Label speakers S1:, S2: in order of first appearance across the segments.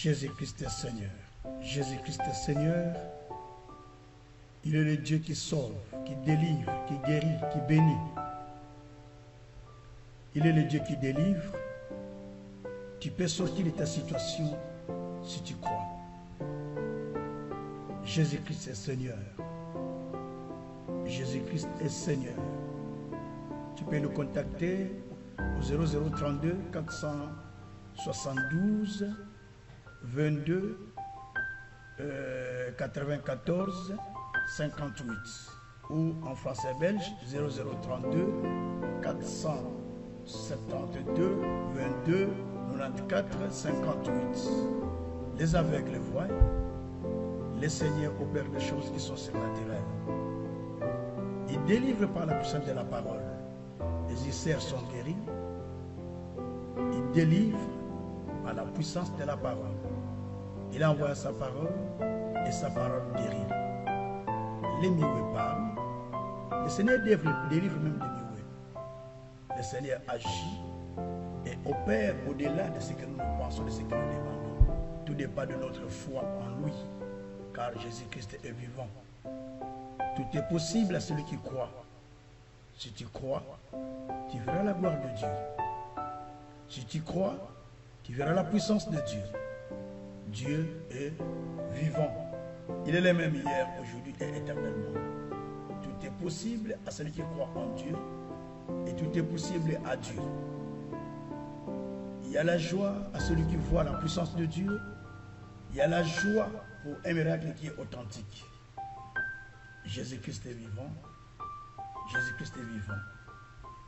S1: Jésus-Christ est Seigneur. Jésus-Christ est Seigneur. Il est le Dieu qui sauve, qui délivre, qui guérit, qui bénit. Il est le Dieu qui délivre. Tu peux sortir de ta situation si tu crois. Jésus-Christ est Seigneur. Jésus-Christ est Seigneur. Tu peux le contacter au 0032 472 22 94 58 ou en français belge 0032 472 22 94 58. Les aveugles voient, les seigneurs opèrent des choses qui sont surnaturelles. Ils délivrent par la puissance de la parole. Les ulcères sont guéris. Ils délivrent par la puissance de la parole. Il envoie sa parole et sa parole guérit. Les mioués parlent. Le Seigneur délivre même des mioués. Le Seigneur agit et opère au-delà de ce que nous pensons, de ce que nous demandons. Tout dépend de notre foi en lui, car Jésus-Christ est vivant. Tout est possible à celui qui croit. Si tu crois, tu verras la gloire de Dieu. Si tu crois, tu verras la puissance de Dieu. Dieu est vivant. Il est le même hier, aujourd'hui et éternellement. Tout est possible à celui qui croit en Dieu et tout est possible à Dieu. Il y a la joie à celui qui voit la puissance de Dieu. Il y a la joie pour un miracle qui est authentique. Jésus-Christ est vivant. Jésus-Christ est vivant.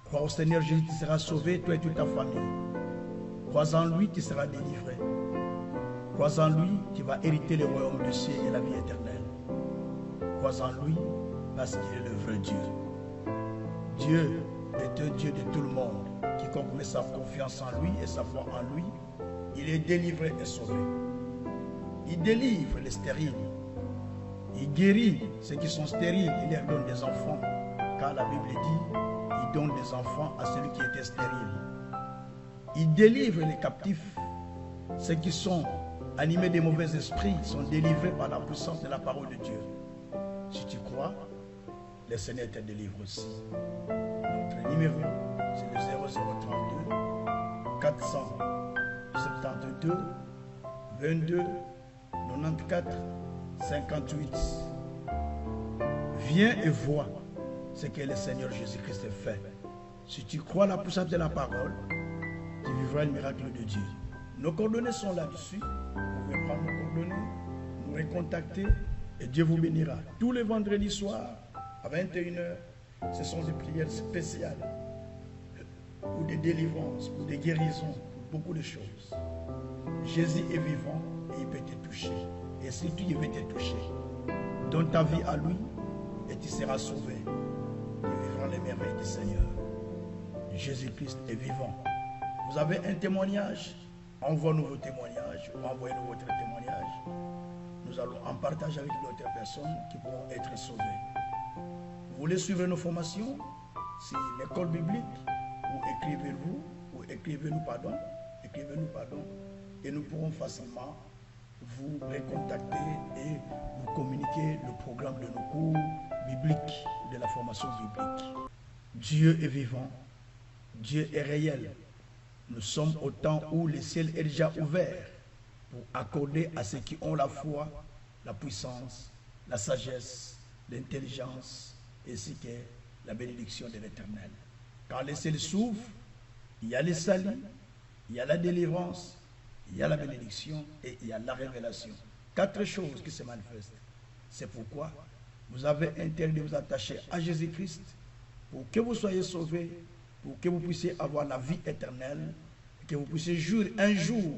S1: Crois au Seigneur Jésus, tu seras sauvé, toi et toute ta famille. Crois en lui, tu seras délivré. Crois en lui, tu vas hériter le royaume du ciel et la vie éternelle. Crois en lui, parce qu'il est le vrai Dieu. Dieu est un Dieu de tout le monde. Quiconque met sa confiance en lui et sa foi en lui, il est délivré et sauvé. Il délivre les stériles. Il guérit ceux qui sont stériles. Il leur donne des enfants. Car la Bible dit, il donne des enfants à celui qui était stérile. Il délivre les captifs. Ceux qui sont animés de mauvais esprits sont délivrés par la puissance de la parole de Dieu. Si tu crois, le Seigneur te délivre aussi. Notre numéro, c'est le 0032 472 22 94 58. Viens et vois ce que le Seigneur Jésus-Christ a fait. Si tu crois la puissance de la parole, tu vivras le miracle de Dieu. Nos coordonnées sont là-dessus. Vous pouvez prendre nos coordonnées, nous recontacter et Dieu vous bénira. Tous les vendredis soirs, à 21h, ce sont des prières spéciales pour des délivrances, pour des guérisons, pour beaucoup de choses. Jésus est vivant et il peut te toucher. Et si tu veux te toucher, donne ta vie à lui et tu seras sauvé. Tu vivras les merveilles du Seigneur. Jésus-Christ est vivant. Vous avez un témoignage? Envoie-nous vos témoignages, envoyez-nous votre témoignage. Nous allons en partager avec d'autres personnes qui pourront être sauvées. Vous voulez suivre nos formations? C'est l'école biblique, ou écrivez-nous pardon, et nous pourrons facilement vous recontacter et vous communiquer le programme de nos cours bibliques, de la formation biblique. Dieu est vivant, Dieu est réel. Nous sommes au temps où le ciel est déjà ouvert pour accorder à ceux qui ont la foi, la puissance, la sagesse, l'intelligence, ainsi que la bénédiction de l'Éternel. Quand le ciel s'ouvre, il y a le salut, il y a la délivrance, il y a la bénédiction et il y a la révélation. 4 choses qui se manifestent. C'est pourquoi vous avez intérêt de vous attacher à Jésus-Christ pour que vous soyez sauvés, pour que vous puissiez avoir la vie éternelle, que vous puissiez jurer un jour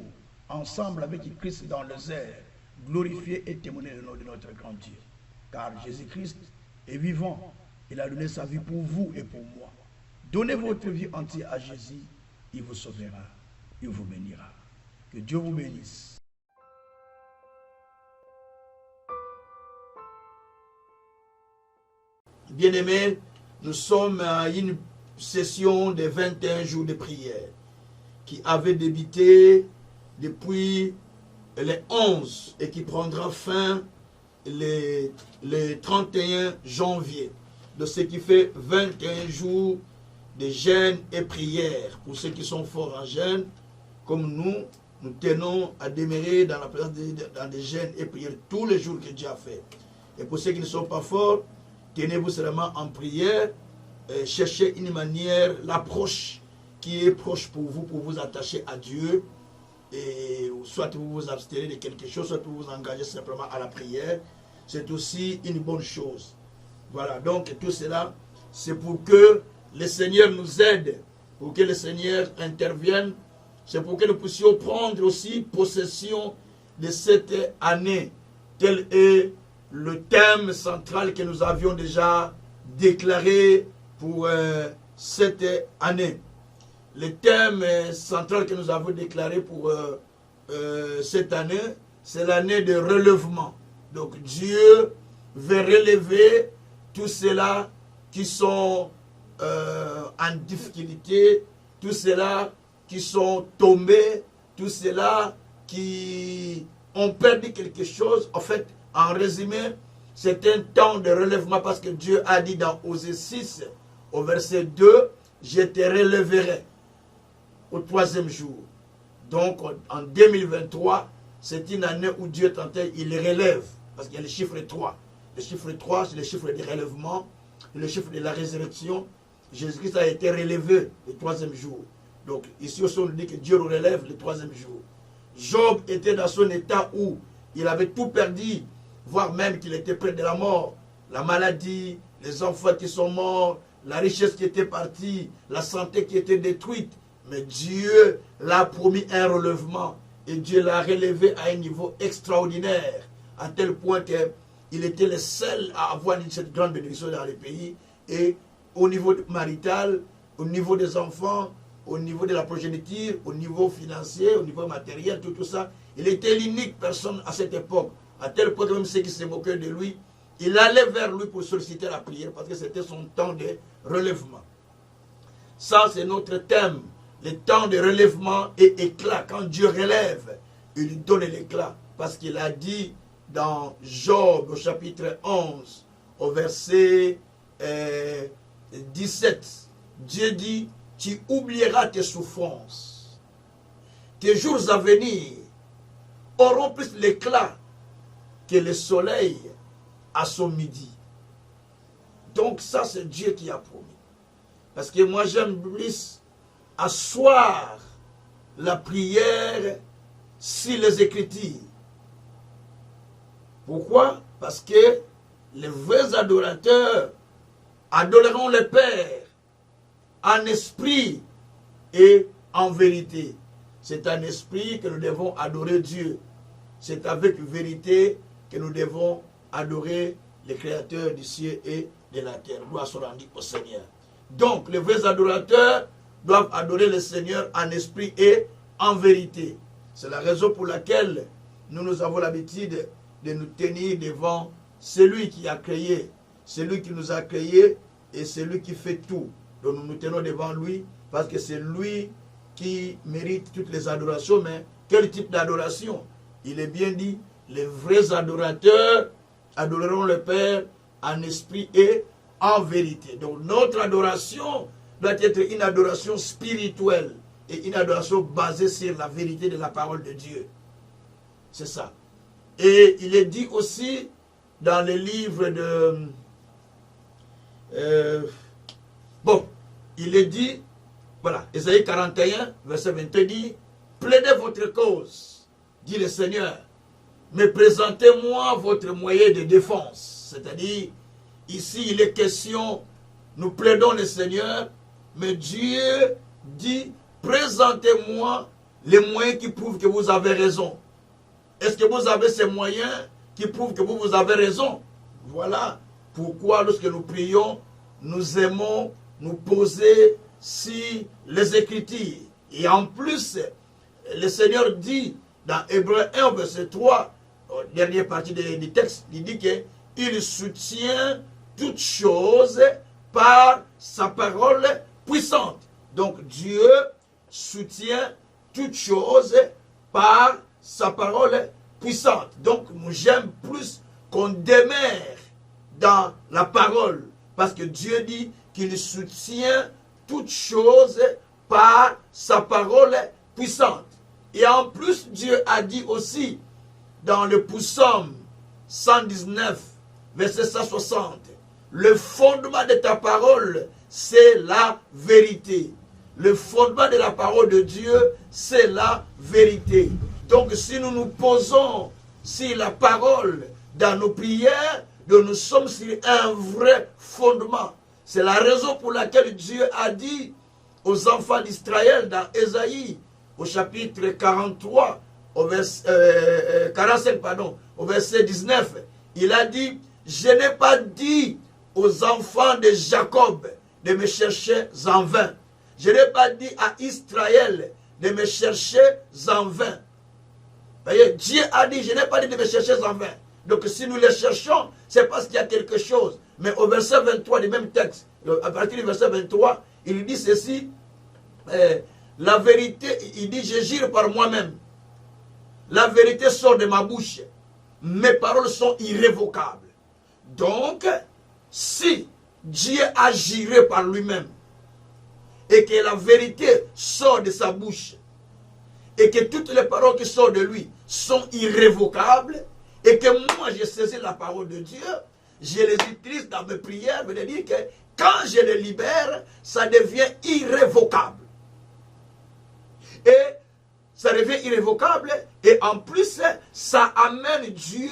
S1: ensemble avec Christ dans les airs, glorifier et témoigner le nom de notre grand Dieu. Car Jésus-Christ est vivant. Il a donné sa vie pour vous et pour moi. Donnez votre vie entière à Jésus, il vous sauvera, il vous bénira. Que Dieu vous bénisse. Bien-aimés, nous sommes à une session de 21 jours de prière qui avait débuté depuis les 11 et qui prendra fin le 31 janvier. De ce qui fait 21 jours de jeûne et prière. Pour ceux qui sont forts en jeûne, comme nous tenons à demeurer dans la présence dans des jeûnes et prières tous les jours que Dieu a fait. Et pour ceux qui ne sont pas forts, tenez-vous seulement en prière, cherchez une manière, l'approche qui est proche pour vous attacher à Dieu, et soit vous vous abstenez de quelque chose, soit vous vous engagez simplement à la prière. C'est aussi une bonne chose. Voilà, donc tout cela, c'est pour que le Seigneur nous aide, pour que le Seigneur intervienne. C'est pour que nous puissions prendre aussi possession de cette année. Tel est le thème central que nous avions déjà déclaré pour cette année. Le thème central que nous avons déclaré pour cette année, c'est l'année de relèvement. Donc Dieu veut relever tous ceux-là qui sont en difficulté, tous ceux-là qui sont tombés, tous ceux-là qui ont perdu quelque chose. En fait, en résumé, c'est un temps de relèvement parce que Dieu a dit dans Osée 6, au verset 2, « Je te relèverai au 3e jour ». Donc, en 2023, c'est une année où Dieu tentait, il relève, parce qu'il y a le chiffre 3. Le chiffre 3, c'est le chiffre du relèvement, le chiffre de la résurrection. Jésus-Christ a été relevé le 3e jour. Donc, ici aussi, on nous dit que Dieu le relève le 3e jour. Job était dans son état où il avait tout perdu, voire même qu'il était près de la mort. La maladie, les enfants qui sont morts, la richesse qui était partie, la santé qui était détruite. Mais Dieu l'a promis un relèvement. Et Dieu l'a relevé à un niveau extraordinaire, à tel point qu'il était le seul à avoir cette grande bénédiction dans les pays. Et au niveau marital, au niveau des enfants, au niveau de la progéniture, au niveau financier, au niveau matériel, tout ça, il était l'unique personne à cette époque, à tel point que même ceux qui se moquaient de lui, il allait vers lui pour solliciter la prière, parce que c'était son temps de relèvement. Ça, c'est notre thème, le temps de relèvement et éclat. Quand Dieu relève, il lui donne l'éclat, parce qu'il a dit dans Job, au chapitre 11, au verset 17, Dieu dit, tu oublieras tes souffrances. Tes jours à venir auront plus l'éclat que le soleil à son midi. Donc ça, c'est Dieu qui a promis. Parce que moi, j'aime plus asseoir la prière sur les Écritures. Pourquoi? Parce que les vrais adorateurs adoreront le Père en esprit et en vérité. C'est en esprit que nous devons adorer Dieu. C'est avec vérité que nous devons adorer le Créateur du ciel et de la terre. Gloire soit rendue au Seigneur. Donc, les vrais adorateurs doivent adorer le Seigneur en esprit et en vérité. C'est la raison pour laquelle nous avons l'habitude de nous tenir devant celui qui a créé, celui qui nous a créés et celui qui fait tout. Donc nous nous tenons devant lui parce que c'est lui qui mérite toutes les adorations. Mais quel type d'adoration? Il est bien dit, les vrais adorateurs adoreront le Père en esprit et en vérité. Donc notre adoration doit être une adoration spirituelle et une adoration basée sur la vérité de la parole de Dieu. C'est ça. Et il est dit aussi dans le livre de... il est dit, voilà, Ésaïe 41, verset 22 dit, plaidez votre cause, dit le Seigneur, mais présentez-moi votre moyen de défense. C'est-à-dire, ici il est question, nous plaidons le Seigneur, mais Dieu dit, présentez-moi les moyens qui prouvent que vous avez raison. Est-ce que vous avez ces moyens qui prouvent que vous avez raison? Voilà pourquoi lorsque nous prions, nous aimons nous poser sur les Écritures. Et en plus, le Seigneur dit dans Hébreux 1, verset 3, dernière partie du texte, il dit qu'il soutient toutes choses par sa parole puissante. Donc Dieu soutient toutes choses par
S2: sa parole est puissante. Donc, j'aime plus qu'on demeure dans la parole. Parce que Dieu dit qu'il soutient toutes choses par sa parole puissante. Et en plus, Dieu a dit aussi dans le psaume 119, verset 160, le fondement de ta parole, c'est la vérité. Le fondement de la parole de Dieu, c'est la vérité. Donc, si nous nous posons sur la parole dans nos prières, nous sommes sur un vrai fondement. C'est la raison pour laquelle Dieu a dit aux enfants d'Israël dans Ésaïe, au chapitre 43, au verset, 45, pardon, au verset 19, il a dit, je n'ai pas dit aux enfants de Jacob de me chercher en vain. Je n'ai pas dit à Israël de me chercher en vain. Voyez, Dieu a dit, je n'ai pas dit de me chercher en vain. Donc si nous les cherchons, c'est parce qu'il y a quelque chose. Mais au verset 23 du même texte, à partir du verset 23, il dit ceci, la vérité, il dit, je jure par moi-même. La vérité sort de ma bouche. Mes paroles sont irrévocables. Donc, si Dieu a juré par lui-même, et que la vérité sort de sa bouche, et que toutes les paroles qui sortent de lui sont irrévocables, et que moi j'ai saisi la parole de Dieu, je les utilise dans mes prières, je veux dire que quand je les libère, ça devient irrévocable. Et ça devient irrévocable, et en plus, ça amène Dieu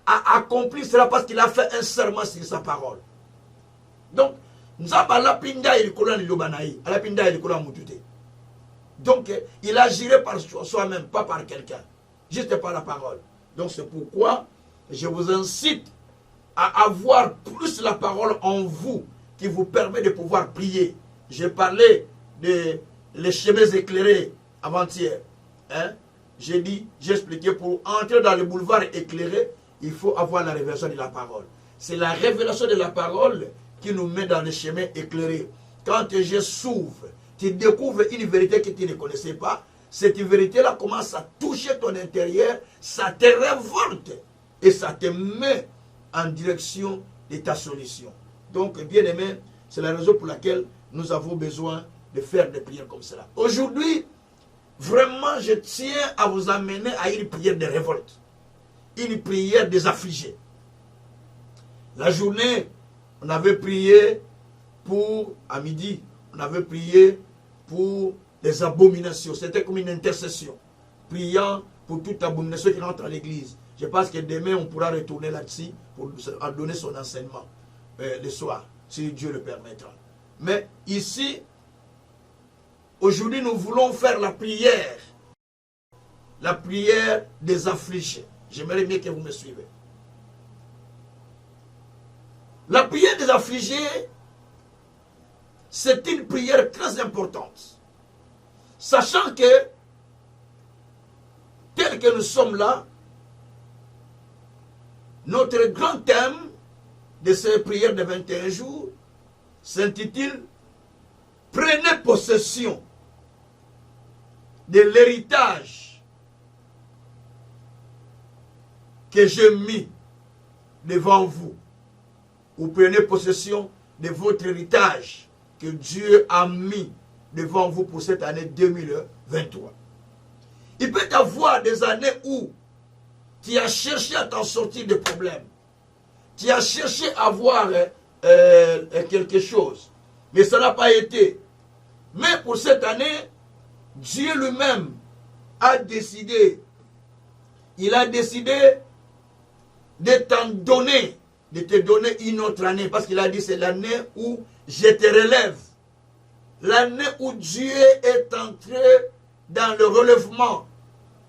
S2: à accomplir cela parce qu'il a fait un serment sur sa parole. Donc, donc, il agirait par soi-même, pas par quelqu'un, juste par la parole. Donc, c'est pourquoi je vous incite à avoir plus la parole en vous qui vous permet de pouvoir prier. J'ai parlé de les chemins éclairés avant-hier. Hein? J'ai expliqué, pour entrer dans le boulevard éclairé, il faut avoir la révélation de la parole. C'est la révélation de la parole qui nous met dans les chemins éclairés. Quand je s'ouvre, tu découvres une vérité que tu ne connaissais pas. Cette vérité-là commence à toucher ton intérieur, ça te révolte et ça te met en direction de ta solution. Donc, bien aimé, c'est la raison pour laquelle nous avons besoin de faire des prières comme cela. Aujourd'hui, vraiment, je tiens à vous amener à une prière de révolte, une prière des affligés. La journée, on avait prié pour, à midi, on avait prié pour les abominations. C'était comme une intercession, priant pour toute abomination qui rentre à l'église. Je pense que demain, on pourra retourner là-dessus pour donner son enseignement le soir, si Dieu le permettra. Mais ici, aujourd'hui, nous voulons faire la prière des affligés. J'aimerais bien que vous me suivez. La prière des affligés, c'est une prière très importante. Sachant que, tel que nous sommes là, notre grand thème de ces prières de 21 jours s'intitule « Prenez possession de l'héritage que j'ai mis devant vous. » Ou prenez possession de votre héritage que Dieu a mis devant vous pour cette année 2023. Il peut y avoir des années où tu as cherché à t'en sortir de problèmes. Tu as cherché à avoir quelque chose. Mais ça n'a pas été. Mais pour cette année, Dieu lui-même a décidé. Il a décidé de t'en donner, de te donner une autre année. Parce qu'il a dit c'est l'année où je te relève. L'année où Dieu est entré dans le relèvement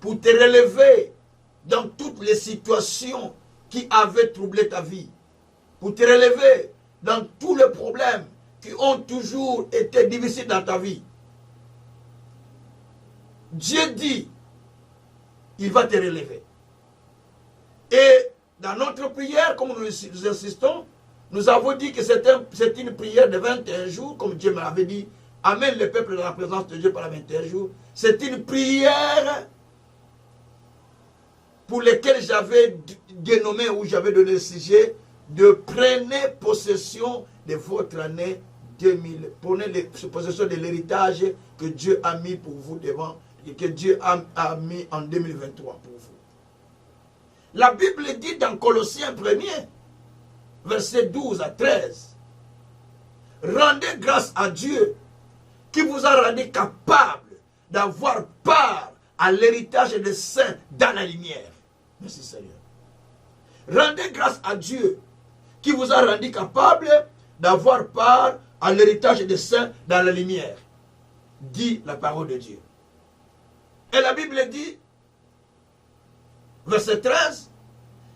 S2: pour te relever dans toutes les situations qui avaient troublé ta vie. Pour te relever dans tous les problèmes qui ont toujours été difficiles dans ta vie. Dieu dit, il va te relever. Et dans notre prière, comme nous insistons, nous avons dit que c'est une prière de 21 jours, comme Dieu m'avait dit, amène le peuple dans la présence de Dieu pendant 21 jours. C'est une prière pour lesquels j'avais dénommé ou j'avais donné le sujet de prenez possession de votre année 2000. Prenez possession de l'héritage que Dieu a mis pour vous devant, que Dieu a mis en 2023 pour vous. La Bible dit dans Colossiens 1er, versets 12 à 13, rendez grâce à Dieu qui vous a rendu capable d'avoir part à l'héritage des saints dans la lumière. Merci Seigneur. Rendez grâce à Dieu qui vous a rendu capable d'avoir part à l'héritage des saints dans la lumière. Dit la parole de Dieu. Et la Bible dit, verset 13,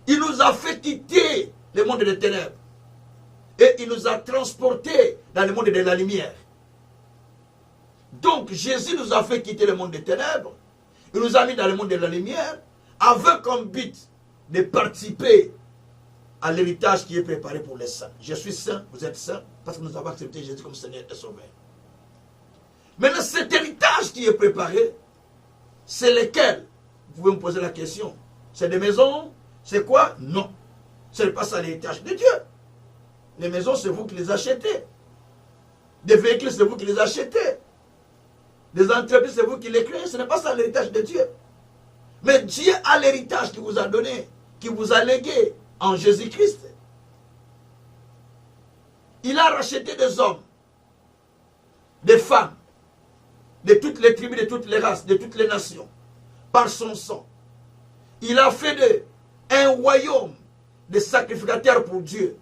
S2: il nous a fait quitter le monde des ténèbres et il nous a transportés dans le monde de la lumière. Donc Jésus nous a fait quitter le monde des ténèbres, il nous a mis dans le monde de la lumière avec comme but de participer à l'héritage qui est préparé pour les saints. Je suis saint, vous êtes saint, parce que nous avons accepté Jésus comme Seigneur et Sauveur. Maintenant, cet héritage qui est préparé, c'est lequel? Vous pouvez me poser la question. C'est des maisons? C'est quoi? Non. Ce n'est pas ça l'héritage de Dieu. Les maisons, c'est vous qui les achetez. Des véhicules, c'est vous qui les achetez. Des entreprises, c'est vous qui les créez. Ce n'est pas ça l'héritage de Dieu. Mais Dieu a l'héritage qu'il vous a donné, qui vous a légué en Jésus-Christ. Il a racheté des hommes, des femmes, de toutes les tribus, de toutes les races, de toutes les nations, par son sang. Il a fait d'eux un royaume de sacrificateurs pour Dieu.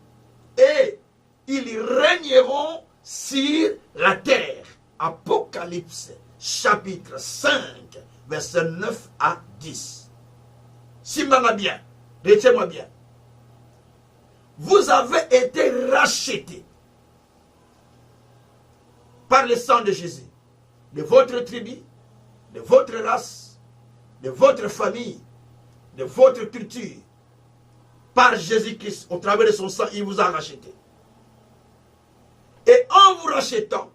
S2: Et ils régneront sur la terre. Apocalypse, chapitre 5, verset 9 à 10. Simbanga bien, retiens-moi bien. Vous avez été rachetés par le sang de Jésus, de votre tribu, de votre race, de votre famille, de votre culture, par Jésus-Christ, au travers de son sang, il vous a racheté. Et en vous rachetant,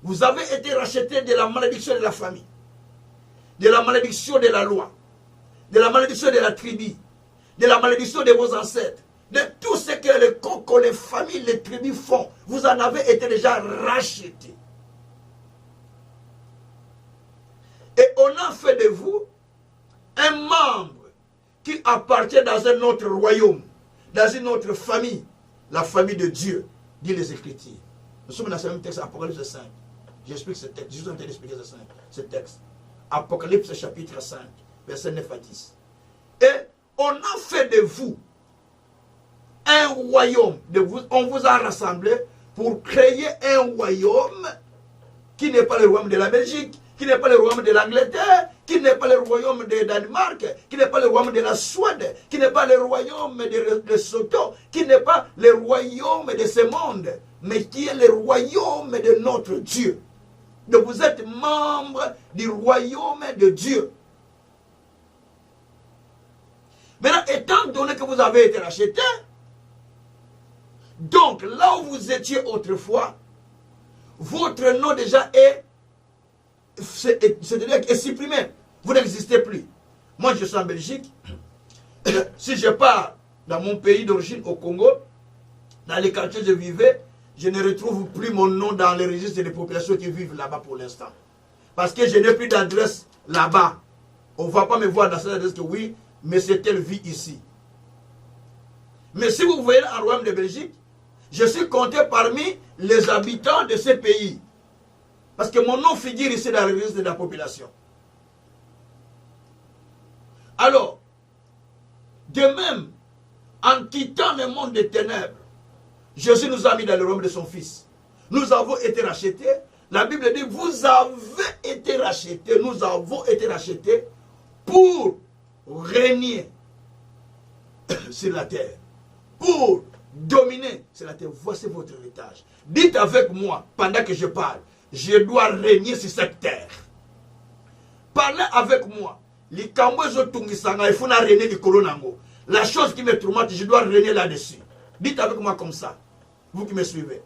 S2: vous avez été racheté de la malédiction de la famille, de la malédiction de la loi, de la malédiction de la tribu, de la malédiction de vos ancêtres, de tout ce que les cocos, les familles, les tribus font. Vous en avez été déjà rachetés. Et on a fait de vous un membre qui appartient dans un autre royaume, dans une autre famille, la famille de Dieu, dit les Écritures. Nous sommes dans ce même texte, Apocalypse 5. J'explique ce texte, je suis en train d'expliquer ce texte. Apocalypse chapitre 5, verset 9 à 10. Et on a fait de vous un royaume, on vous a rassemblé pour créer un royaume qui n'est pas le royaume de la Belgique, qui n'est pas le royaume de l'Angleterre, qui n'est pas le royaume de Danemark, qui n'est pas le royaume de la Suède, qui n'est pas le royaume de Soto, qui n'est pas le royaume de ce monde, mais qui est le royaume de notre Dieu. Donc vous êtes membre du royaume de Dieu. Maintenant, étant donné que vous avez été racheté, donc là où vous étiez autrefois, votre nom déjà est supprimé. Vous n'existez plus. Moi, je suis en Belgique. Si je pars dans mon pays d'origine, au Congo, dans les quartiers où je vivais, je ne retrouve plus mon nom dans les registres des populations qui vivent là-bas pour l'instant. Parce que je n'ai plus d'adresse là-bas. On ne va pas me voir dans cette adresse que oui, mais c'est telle vie ici. Mais si vous voyez en royaume de Belgique, je suis compté parmi les habitants de ce pays. Parce que mon nom figure ici dans le registre de la population. Alors, de même, en quittant le monde des ténèbres, Jésus nous a mis dans le royaume de son Fils. Nous avons été rachetés. La Bible dit, vous avez été rachetés, nous avons été rachetés pour régner sur la terre. Pour dominer sur la terre. Voici votre héritage. Dites avec moi, pendant que je parle, je dois régner sur cette terre. Parlez avec moi. La chose qui me tourmente, je dois régner là-dessus. Dites avec moi comme ça. Vous qui me suivez.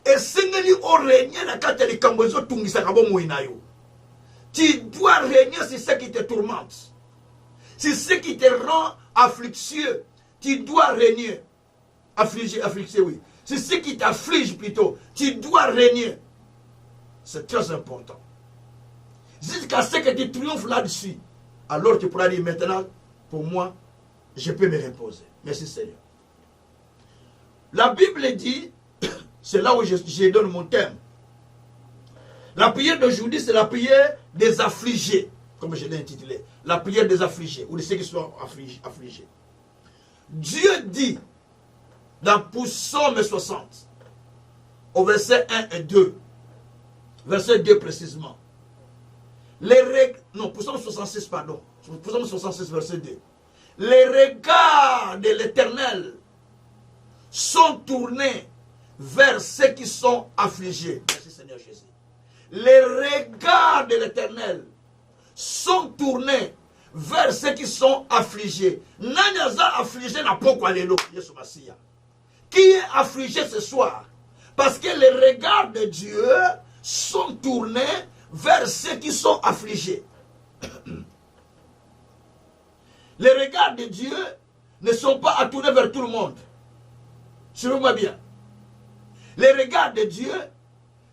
S2: Et si vous régner la carte de Kambozo Tungisakabo Mouinayo. Tu dois régner sur ce qui te tourmente. C'est ce qui te rend afflictueux. Tu dois régner. Affligé, oui. C'est ce qui t'afflige plutôt. Tu dois régner. C'est très important. Jusqu'à ce que tu triomphes là-dessus. Alors tu pourras dire maintenant, pour moi, je peux me reposer. Merci Seigneur. La Bible dit, c'est là où je donne mon thème. La prière d'aujourd'hui, c'est la prière des affligés, comme je l'ai intitulé. La prière des affligés, ou de ceux qui sont affligés. Dieu dit, dans Psaume 60, au verset 1 et 2, verset 2 précisément, Psaume 66, pardon, Psaume 66, verset 2, les regards de l'Éternel sont tournés vers ceux qui sont affligés. Merci Seigneur Jésus. Les regards de l'Éternel sont tournés vers ceux qui sont affligés. Nanyaza affligé n'a pas quoi les Qui est affligé ce soir? Parce que les regards de Dieu sont tournés vers ceux qui sont affligés. Les regards de Dieu ne sont pas à tourner vers tout le monde. Suivez-moi bien. Les regards de Dieu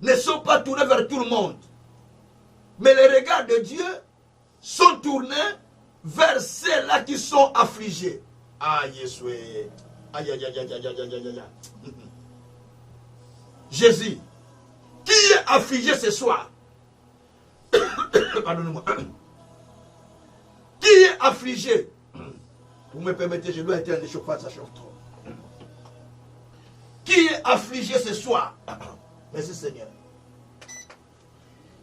S2: ne sont pas tournés vers tout le monde. Mais les regards de Dieu sont tournés vers ceux-là qui sont affligés. Ah, Jésus. Aïe, aïe, aïe, aïe, aïe, aïe, aïe, aïe. Jésus, qui est affligé ce soir? Pardonnez-moi. Qui est affligé? Vous me permettez, je dois éteindre les chauffages, ça chauffe trop. Qui est affligé ce soir? Merci Seigneur.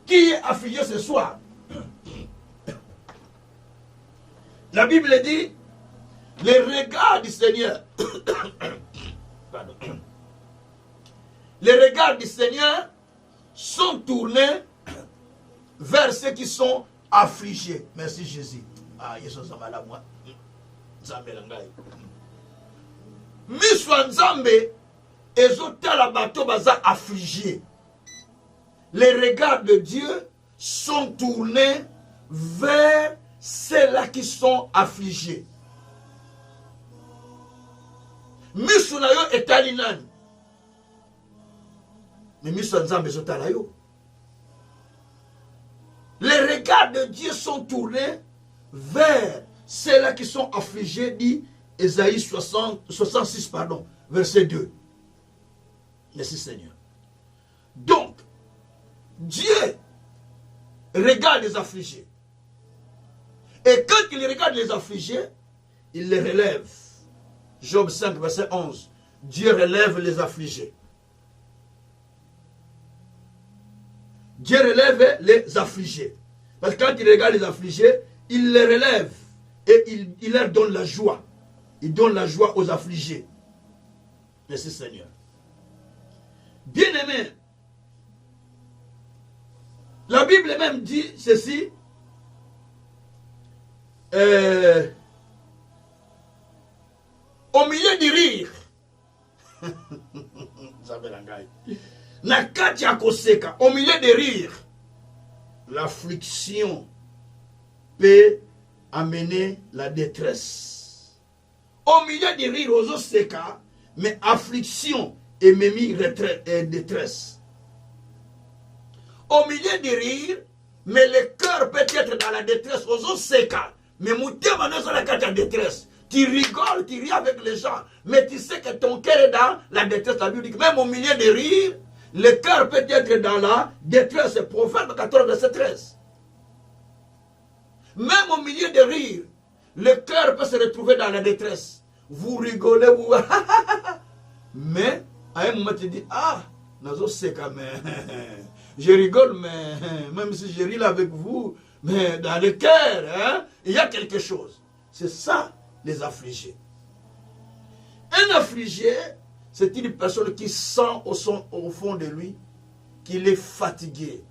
S2: Qui est affligé ce soir? La Bible dit, les regards du Seigneur, pardon, les regards du Seigneur sont tournés vers ceux qui sont affligés. Merci Jésus. Ah, Yesu Zamala moi. Zambe langai. Miswa Nzambe ezotala bato baza affligés. Les regards de Dieu sont tournés vers ceux-là qui sont affligés. Miswa na yo etali nani? Mais miswa Nzambe ezotala yo. Les regards de Dieu sont tournés vers ceux-là qui sont affligés, dit Ésaïe 66, pardon, verset 2. Merci Seigneur. Donc, Dieu regarde les affligés. Et quand il regarde les affligés, il les relève. Job 5, verset 11. Dieu relève les affligés. Dieu relève les affligés. Parce que quand il regarde les affligés, il les relève. Et il leur donne la joie. Il donne la joie aux affligés. Merci Seigneur. Bien-aimé, la Bible même dit ceci. Au milieu du rire. Au milieu des rires, l'affliction peut amener la détresse. Au milieu des rires, aux oseka, mais affliction et même détresse. Au milieu des rires, mais le cœur peut être dans la détresse, aux oseka, mais moutema dans la détresse. Tu rigoles, tu ris avec les gens, mais tu sais que ton cœur est dans la détresse. La Bible dit que même au milieu des rires, le cœur peut être dans la détresse. Proverbe 14, verset 13. Même au milieu des rires, le cœur peut se retrouver dans la détresse. Vous rigolez, vous... mais, à un moment, tu dis, ah, c'est quand même... Je rigole, mais même si je ris là avec vous, mais dans le cœur, hein, il y a quelque chose. C'est ça, les affligés. Un affligé, c'est une personne qui sent au fond de lui qu'il est fatigué,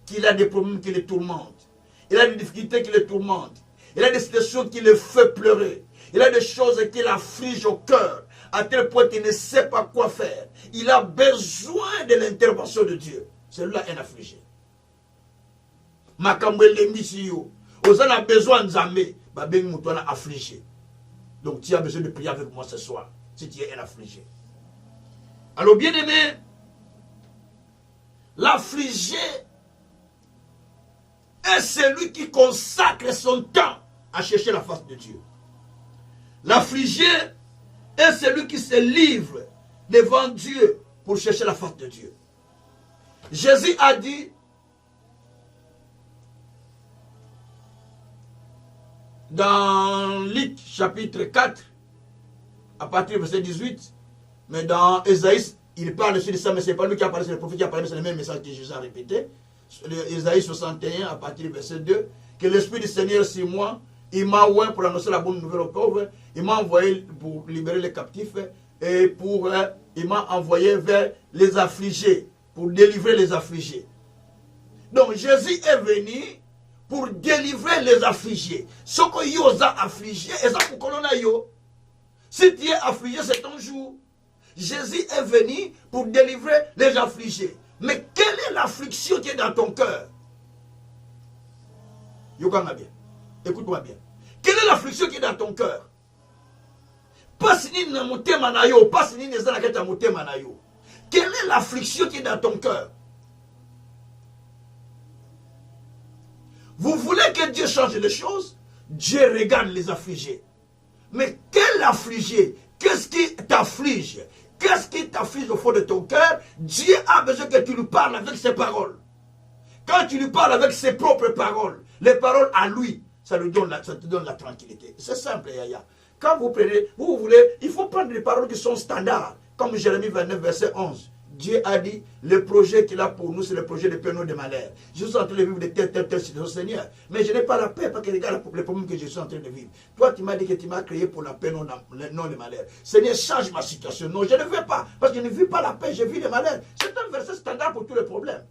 S2: qu'il a des problèmes qui le tourmentent, il a des difficultés qui le tourmentent, il a des situations qui le font pleurer, il a des choses qui l'affligent au cœur, à tel point qu'il ne sait pas quoi faire. Il a besoin de l'intervention de Dieu. C'est là un affligé. makambo elemisi yo. Oza na besoin nzambe, ba bengi mutu na affligé. Donc tu as besoin de prier avec moi ce soir, si tu es un affligé. Alors bien aimé, l'affligé est celui qui consacre son temps à chercher la face de Dieu. L'affligé est celui qui se livre devant Dieu pour chercher la face de Dieu. Jésus a dit dans Luc chapitre 4, à partir du verset 18, mais dans Ésaïe, il parle de ça, mais ce n'est pas lui qui a parlé, c'est le prophète qui a parlé, mais c'est le même message que Jésus a répété. Ésaïe 61, à partir du verset 2, que l'Esprit du Seigneur sur moi, il m'a oint pour annoncer la bonne nouvelle aux pauvres, il m'a envoyé pour libérer les captifs, et il m'a envoyé vers les affligés, pour délivrer les affligés. Donc Jésus est venu pour délivrer les affligés. Ce que yo a affligé, et ça pour yo. Si tu es affligé, c'est ton jour. Jésus est venu pour délivrer les affligés. Mais quelle est l'affliction qui est dans ton cœur? Yokanga bien. Écoute-moi bien. Quelle est l'affliction qui est dans ton cœur? Pas si ni na motema na yo, pas si ni na keta motema na yo. Quelle est l'affliction qui est dans ton cœur? Vous voulez que Dieu change les choses? Dieu regarde les affligés. Mais quel affligé? Qu'est-ce qui t'afflige? Qu'est-ce qui t'afflige au fond de ton cœur? Dieu a besoin que tu lui parles avec ses paroles. Quand tu lui parles avec ses propres paroles, les paroles à lui, ça te donne la tranquillité. C'est simple, Yaya. Quand vous prenez, vous voulez, il faut prendre des paroles qui sont standards. Comme Jérémie 29, verset 11. Dieu a dit, le projet qu'il a pour nous, c'est le projet de paix, non de malheur. Je suis en train de vivre de telle situation, Seigneur. Mais je n'ai pas la paix, parce que regarde les problèmes que je suis en train de vivre. Toi, tu m'as dit que tu m'as créé pour la paix, non le malheur. Seigneur, change ma situation. Non, je ne veux pas, parce que je ne vis pas la paix, je vis le malheur. C'est un verset standard pour tous les problèmes.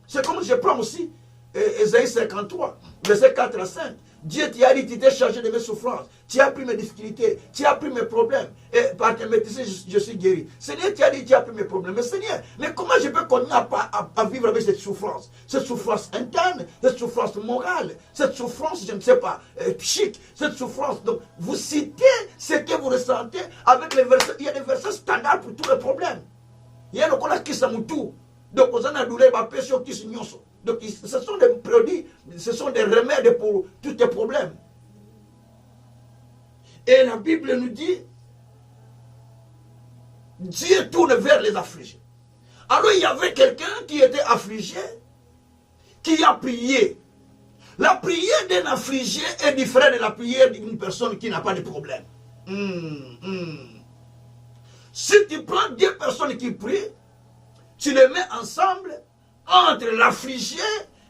S2: C'est comme je prends aussi Ésaïe 53, verset 4 à 5. Dieu t'a dit, tu t'es chargé de mes souffrances. Tu as pris mes difficultés. Tu as pris mes problèmes. Et par tes médecins, je suis guéri. Seigneur, tu as dit, tu as pris mes problèmes. Mais Seigneur, mais comment je peux continuer à vivre avec cette souffrance? Cette souffrance interne, cette souffrance morale, cette souffrance, je ne sais pas, psychique, cette souffrance. Donc, vous citez ce que vous ressentez avec les versets. Il y a des versets standards pour tous les problèmes. Il y a le cas qui s'amoutou. Donc, on a douleur, ma pression qui se nyonso. Donc, ce sont des produits, ce sont des remèdes pour tous tes problèmes. Et la Bible nous dit, Dieu tourne vers les affligés. Alors, il y avait quelqu'un qui était affligé, qui a prié. La prière d'un affligé est différente de la prière d'une personne qui n'a pas de problème. Si tu prends deux personnes qui prient, tu les mets ensemble, entre l'affligé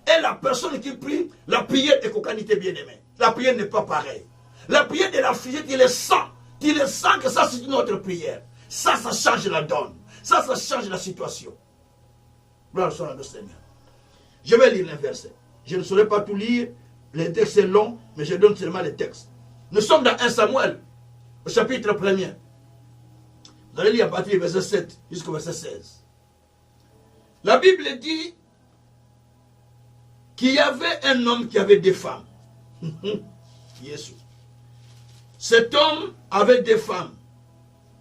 S2: et la personne qui prie, la prière est cocanité bien-aimée. La prière n'est pas pareille. La prière de l'affligé, tu le sens. Tu le sens que ça, c'est une autre prière. Ça change la donne. Ça change la situation. Gloire soit à notre Seigneur. Je vais lire les versets. Je ne saurais pas tout lire. Les textes sont longs, mais je donne seulement les textes. Nous sommes dans 1 Samuel, au chapitre 1er. Vous allez lire à partir du verset 7 jusqu'au verset 16. La Bible dit qu'il y avait un homme qui avait des femmes. Jésus. Cet homme avait des femmes.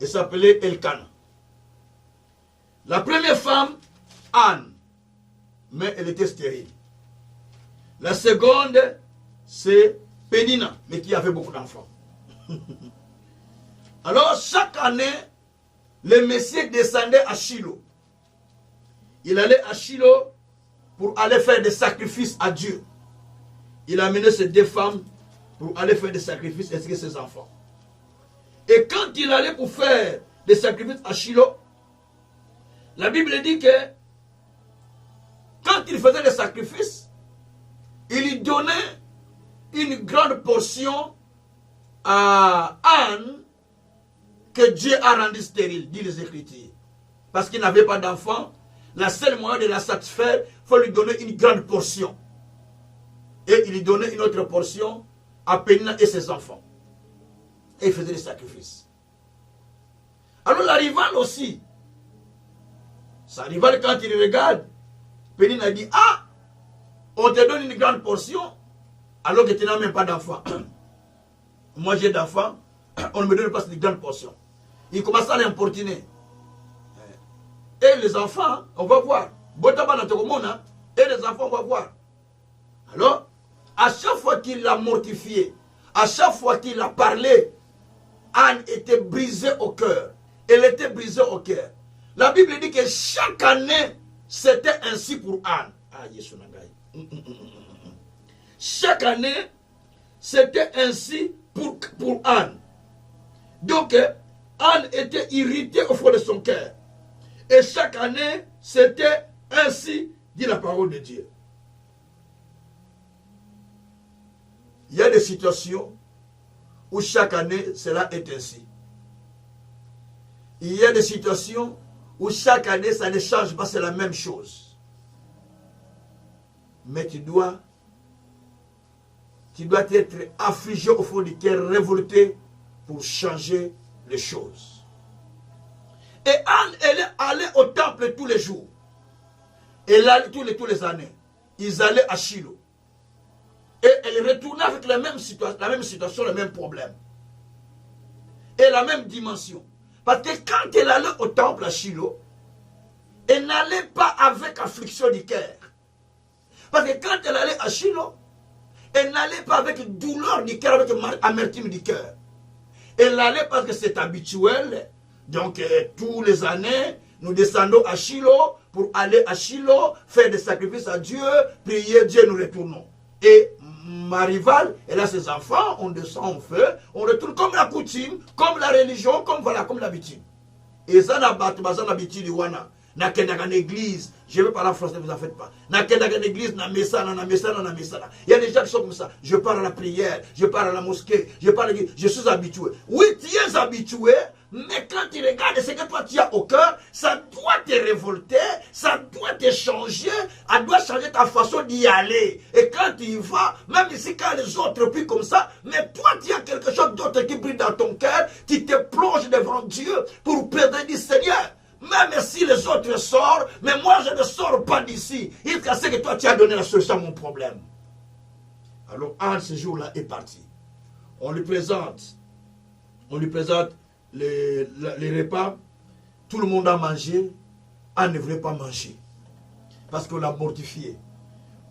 S2: Il s'appelait Elkanah. La première femme, Anne. Mais elle était stérile. La seconde, c'est Pénina, mais qui avait beaucoup d'enfants. Alors, chaque année, le Messie descendait à Shiloh. Il allait à Shiloh pour aller faire des sacrifices à Dieu. Il amenait ses deux femmes pour aller faire des sacrifices ainsi que ses enfants. Et quand il allait pour faire des sacrifices à Shiloh, la Bible dit que quand il faisait des sacrifices, il lui donnait une grande portion à Anne que Dieu a rendue stérile, dit les Écritures. Parce qu'il n'avait pas d'enfant. La seule moyen de la satisfaire, il faut lui donner une grande portion. Et il lui donnait une autre portion à Pénina et ses enfants. Et il faisait des sacrifices. Alors la rivale aussi, sa rivale quand il regarde, Pénina dit, ah, on te donne une grande portion, alors que tu n'as même pas d'enfant. Moi j'ai d'enfants, on ne me donne pas cette grande portion. Il commence à l'importuner. Et les enfants, on va voir. Et les enfants, on va voir. Alors, à chaque fois qu'il l'a mortifié, à chaque fois qu'il a parlé, Anne était brisée au cœur. Elle était brisée au cœur. La Bible dit que chaque année, c'était ainsi pour Anne. Ah, chaque année, c'était ainsi pour Anne. Donc, Anne était irritée au fond de son cœur. Et chaque année, c'était ainsi, dit la parole de Dieu. Il y a des situations où chaque année, cela est ainsi. Il y a des situations où chaque année, ça ne change pas, c'est la même chose. Mais tu dois être affligé au fond du cœur, révolté pour changer les choses. Et Anne, elle est allée au temple tous les jours. Elle allait tous les années. Ils allaient à Shiloh. Et elle retournait avec la même situation, le même problème. Et la même dimension. Parce que quand elle allait au temple à Shiloh, elle n'allait pas avec affliction du cœur. Parce que quand elle allait à Shiloh, elle n'allait pas avec douleur du cœur, avec amertume du cœur. Elle allait parce que c'est habituel. Donc, tous les années, nous descendons à Shiloh pour aller à Shiloh, faire des sacrifices à Dieu, prier Dieu, nous retournons. Et ma rivale, elle a ses enfants, on descend, on fait, on retourne comme la coutume, comme la religion, comme l'habitude. Et ça n'a pas l'habitude, n'a qu'une église, je ne veux pas la français, ne vous en faites pas. N'a qu'une église, n'a messa. Il y a des gens qui sont comme ça. Je pars à la prière, je pars à la mosquée, je suis habitué. Oui, tu es habitué, mais quand tu regardes ce que toi tu as au cœur, ça doit te révolter, ça doit te changer, ça doit changer ta façon d'y aller. Et quand tu y vas, même ici quand les autres prient comme ça, mais toi tu as quelque chose d'autre qui brille dans ton cœur, tu te plonges devant Dieu pour prier du Seigneur. Même si les autres sortent, mais moi je ne sors pas d'ici. Il y a ce que toi tu as donné la solution à mon problème. Alors Anne ce jour-là est parti. On lui présente les repas. Tout le monde a mangé. Anne ne voulait pas manger. Parce qu'on l'a mortifié.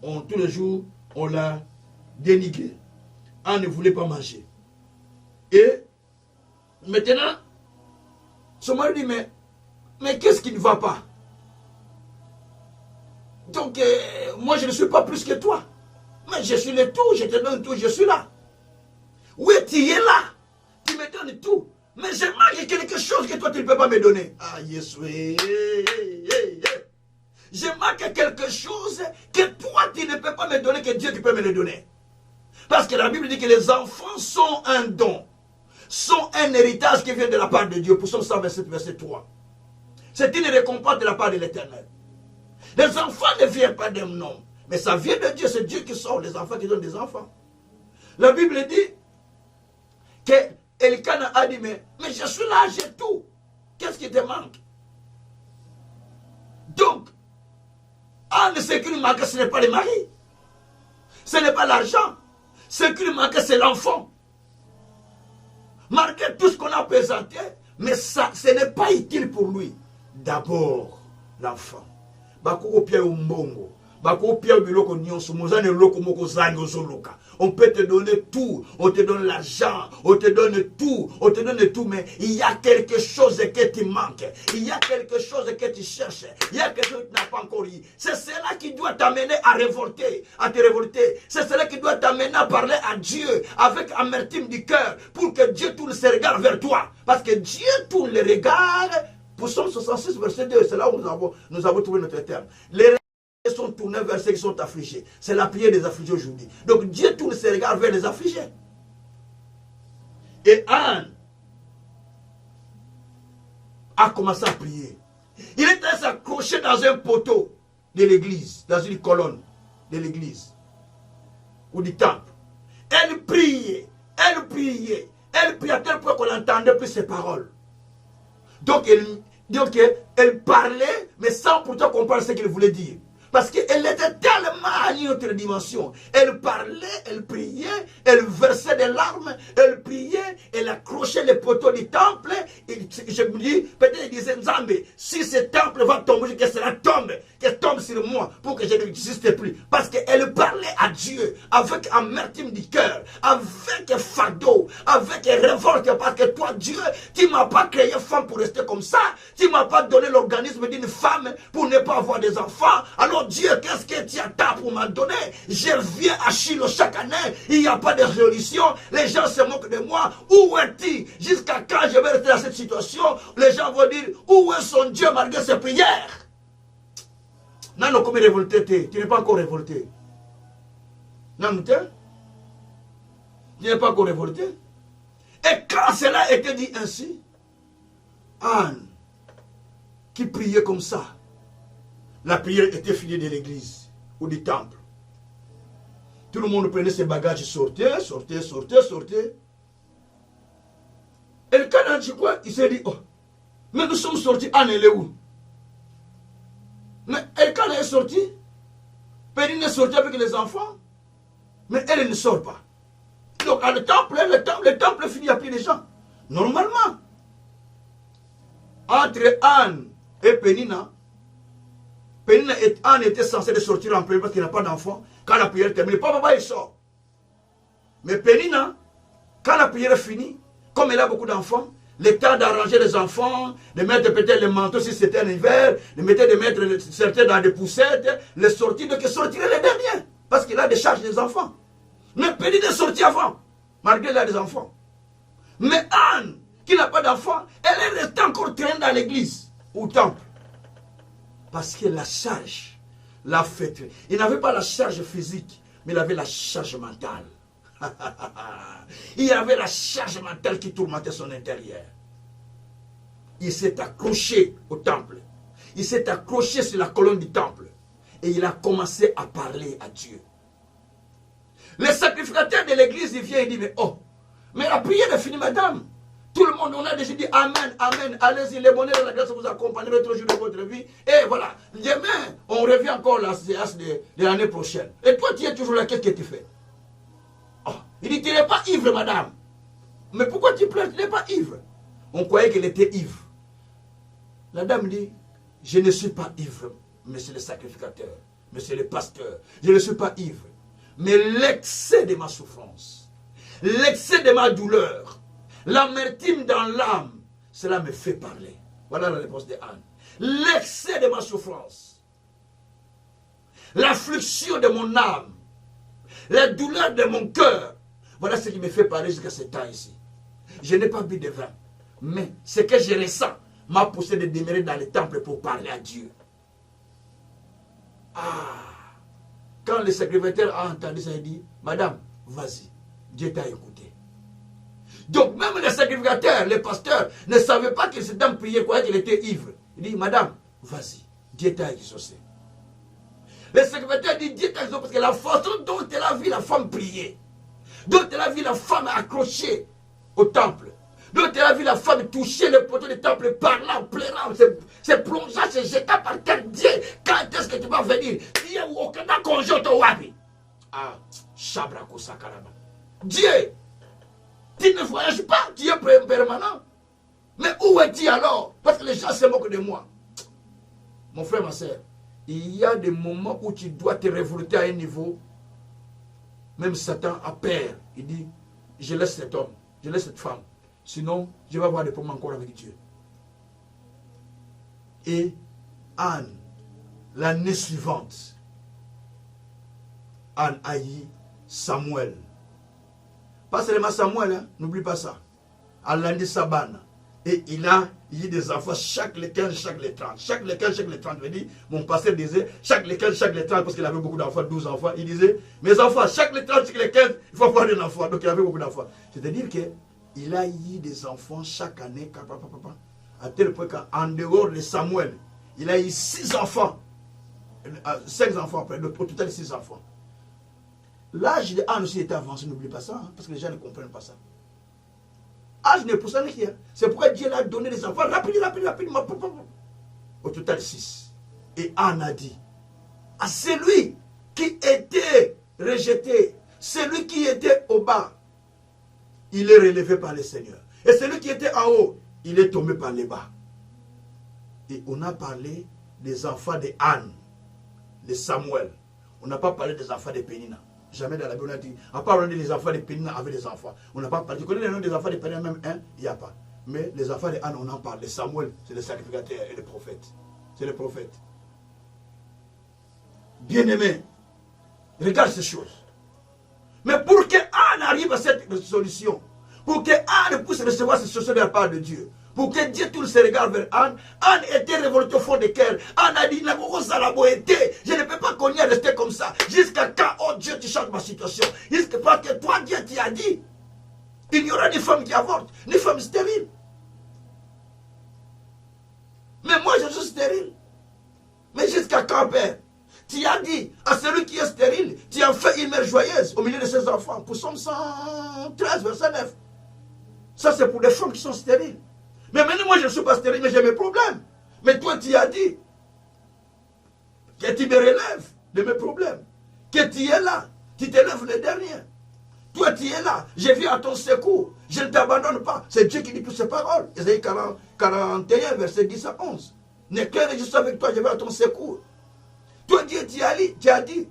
S2: Tous les jours, on l'a dénigré. Anne ne voulait pas manger. Et maintenant, son mari dit, mais qu'est-ce qui ne va pas? Donc, moi, je ne suis pas plus que toi. Mais je suis le tout, je te donne tout, je suis là. Oui, tu es là. Tu me donnes tout. Mais je manque quelque chose que toi, tu ne peux pas me donner. Ah, yes, oui. Je manque quelque chose que toi, tu ne peux pas me donner, que Dieu qui peut me le donner. Parce que la Bible dit que les enfants sont un don. Sont un héritage qui vient de la part de Dieu. Pour Psaume 127, verset 3. C'est une récompense de la part de l'Éternel. Les enfants ne viennent pas d'un homme. Mais ça vient de Dieu. C'est Dieu qui sort les enfants, qui donne des enfants. La Bible dit que Elkana a dit, mais je suis là, j'ai tout. Qu'est-ce qui te manque? Donc, ce qui lui manque, ce n'est pas le mari. Ce n'est pas l'argent. Ce qui lui manque, c'est l'enfant. Malgré tout ce qu'on a présenté, mais ça, ce n'est pas utile pour lui. D'abord, l'enfant. On peut te donner tout, on te donne l'argent, on te donne tout, mais il y a quelque chose que tu manques, il y a quelque chose que tu cherches, il y a quelque chose que tu n'as pas encore eu. C'est cela qui doit t'amener à révolter, à te révolter. C'est cela qui doit t'amener à parler à Dieu avec amertume du cœur, pour que Dieu tourne ses regards vers toi. Parce que Dieu tourne les regards. Pour Psaume 66, verset 2, c'est là où nous avons trouvé notre terme. Les regards sont tournés vers ceux qui sont affligés. C'est la prière des affligés aujourd'hui. Donc Dieu tourne ses regards vers les affligés. Et Anne a commencé à prier. Il était accroché dans un poteau de l'église, dans une colonne de l'église ou du temple. Elle priait à tel point qu'on n'entendait plus ses paroles. Donc elle parlait, mais sans pourtant comprendre ce qu'il voulait dire. Parce qu'elle était tellement à une autre dimension. Elle parlait, elle priait, elle versait des larmes, elle priait, elle accrochait les poteaux du temple. Et je me dis, peut-être elle disait, Nzambe, si ce temple va tomber, que cela tombe, qu'elle tombe sur moi pour que je n'existe plus. Parce qu'elle parlait à Dieu avec amertume du cœur, avec fardeau, avec révolte. Parce que toi, Dieu, tu ne m'as pas créé femme pour rester comme ça. Tu ne m'as pas donné l'organisme d'une femme pour ne pas avoir des enfants. Alors Dieu, qu'est-ce que tu attends pour m'en donner? Je viens à Shiloh chaque année, il n'y a pas de résolution, les gens se moquent de moi. Où es-tu? Jusqu'à quand je vais rester dans cette situation? Les gens vont dire, où est son Dieu malgré ses prières? Non, non, comme révolté, tu n'es pas encore révolté. Non, tu n'es pas encore révolté. Et quand cela était dit ainsi, Anne, qui priait comme ça, la prière était finie de l'église ou du temple. Tout le monde prenait ses bagages, sortait. Et quand on a dit quoi, il s'est dit, oh, mais nous sommes sortis, Anne, elle est où? Mais quand elle est sortie, Pénine est sortie avec les enfants, mais elle ne sort pas. Donc, à le temple finit à pied des gens. Normalement, entre Anne et Pénina, Anne était censée de sortir en premier parce qu'il n'a pas d'enfant. Quand la prière termine, papa, il sort. Mais Pénina, quand la prière est finie, comme elle a beaucoup d'enfants, le temps d'arranger les enfants, de mettre peut-être les manteaux si c'était un hiver, de mettre certains dans des poussettes, les sortir, donc il sortirait les derniers. Parce qu'il a des charges des enfants. Mais Pénina est sortie avant, malgré qu'elle a des enfants. Mais Anne, qui n'a pas d'enfant, elle est restée encore traînée dans l'église, au temple. Parce que la charge l'a fait. Il n'avait pas la charge physique, mais il avait la charge mentale. Il avait la charge mentale qui tourmentait son intérieur. Il s'est accroché au temple. Il s'est accroché sur la colonne du temple. Et il a commencé à parler à Dieu. Le sacrificateur de l'église, il vient et dit, mais oh, mais la prière est finie, madame. Tout le monde, on a déjà dit Amen, Amen, allez-y, les bonheurs et la grâce vous accompagneront tous les jours de votre vie. Et voilà, demain, on revient encore à la séance de l'année prochaine. Et toi, tu es toujours là, qu'est-ce que tu fais? Oh, il dit, tu n'es pas ivre, madame. Mais pourquoi tu pleures? Tu n'es pas ivre. On croyait qu'elle était ivre. La dame dit, je ne suis pas ivre, monsieur le sacrificateur, monsieur le pasteur. Je ne suis pas ivre. Mais l'excès de ma souffrance, l'excès de ma douleur, l'amertume dans l'âme, cela me fait parler. Voilà la réponse de Anne. L'excès de ma souffrance, l'affliction de mon âme, la douleur de mon cœur, voilà ce qui me fait parler jusqu'à ce temps ici. Je n'ai pas bu de vin, mais ce que je ressens m'a poussé de demeurer dans le temple pour parler à Dieu. Ah, quand le secrétaire a entendu ça, il dit, madame, vas-y, Dieu t'a écouté. Donc même les sacrificateurs, les pasteurs ne savaient pas que cette dame priait, croyait qu'elle était ivre. Il dit, madame, vas-y, Dieu t'a exaucé. Le secrétaire dit, Dieu t'a exaucé parce que la façon dont elle a vu la femme prier, dont elle a vu la femme accrochée au temple, dont elle a vu la femme toucher le poteau du temple, parlant, pleurant, se plongeant, se jetant par terre. Dieu, quand est-ce que tu vas venir? Dieu, aucun congé au wabi. Ah, Shabrako Sakaraba. Dieu, tu ne voyages pas, tu es permanent. Mais où es-tu alors? Parce que les gens se moquent de moi. Mon frère, ma soeur, il y a des moments où tu dois te révolter à un niveau. Même Satan a peur. Il dit, je laisse cet homme, je laisse cette femme. Sinon, je vais avoir des problèmes encore avec Dieu. Et Anne, l'année suivante, Anne haït Samuel. Pas seulement Samuel, hein? N'oublie pas ça. Alandi Sabane. Et il a eu des enfants, chaque les 15, chaque les 30. Chaque les 15, chaque les 30. Je dis, mon pasteur disait, chaque les 15, chaque les 30, parce qu'il avait beaucoup d'enfants, 12 enfants. Il disait, mes enfants, chaque les 30, chaque les 15, il faut avoir un enfant. Donc il avait beaucoup d'enfants. C'est-à-dire qu'il a eu des enfants chaque année, à tel point qu'en dehors de Samuel, il a eu 6 enfants. 5 enfants après, au total 6 enfants. L'âge de Anne aussi était avancé, n'oublie pas ça, hein, parce que les gens ne comprennent pas ça. Âge n'est pour ça qu'il y a. C'est pourquoi Dieu l'a donné des enfants rapidement. Au total 6. Et Anne a dit, à celui qui était rejeté, celui qui était au bas, il est relevé par le Seigneur. Et celui qui était en haut, il est tombé par les bas. Et on a parlé des enfants de Anne, de Samuel. On n'a pas parlé des enfants de Pénina. Jamais dans la Bible on a dit, à part parler des enfants de Pénina avec des enfants. On n'a pas parlé. Tu connais les noms des enfants de Pénina, même un, il n'y a pas. Mais les enfants de Anne, on en parle. Les Samuel, c'est le sacrificateur et le prophète. C'est le prophète. Bien-aimé, regarde ces choses. Mais pour que Anne arrive à cette solution, pour que Anne puisse recevoir cette solution de la part de Dieu, pour que Dieu tourne ses regards vers Anne, Anne était révoltée au fond de cœur. Anne a dit, je ne peux pas continuer à rester comme ça. Jusqu'à quand, oh Dieu, tu changes ma situation. Jusqu'à parce que toi, Dieu t'y a dit, il n'y aura ni femme qui avorte, ni femme stérile. Mais moi, je suis stérile. Mais jusqu'à quand, Père? Tu as dit à celui qui est stérile, tu as fait une mère joyeuse au milieu de ses enfants. Pour Psaume 113, verset 9. Ça, c'est pour les femmes qui sont stériles. Mais maintenant, moi, je ne suis pas stérile, mais j'ai mes problèmes. Mais toi, tu as dit que tu me relèves de mes problèmes. Que tu es là. Tu te lèves le dernier. Toi, tu es là. Je viens à ton secours. Je ne t'abandonne pas. C'est Dieu qui dit toutes ces paroles. Ésaïe 41, verset 10 à 11. N'éclaire, je suis avec toi, je vais à ton secours. Toi, Dieu, tu as dit,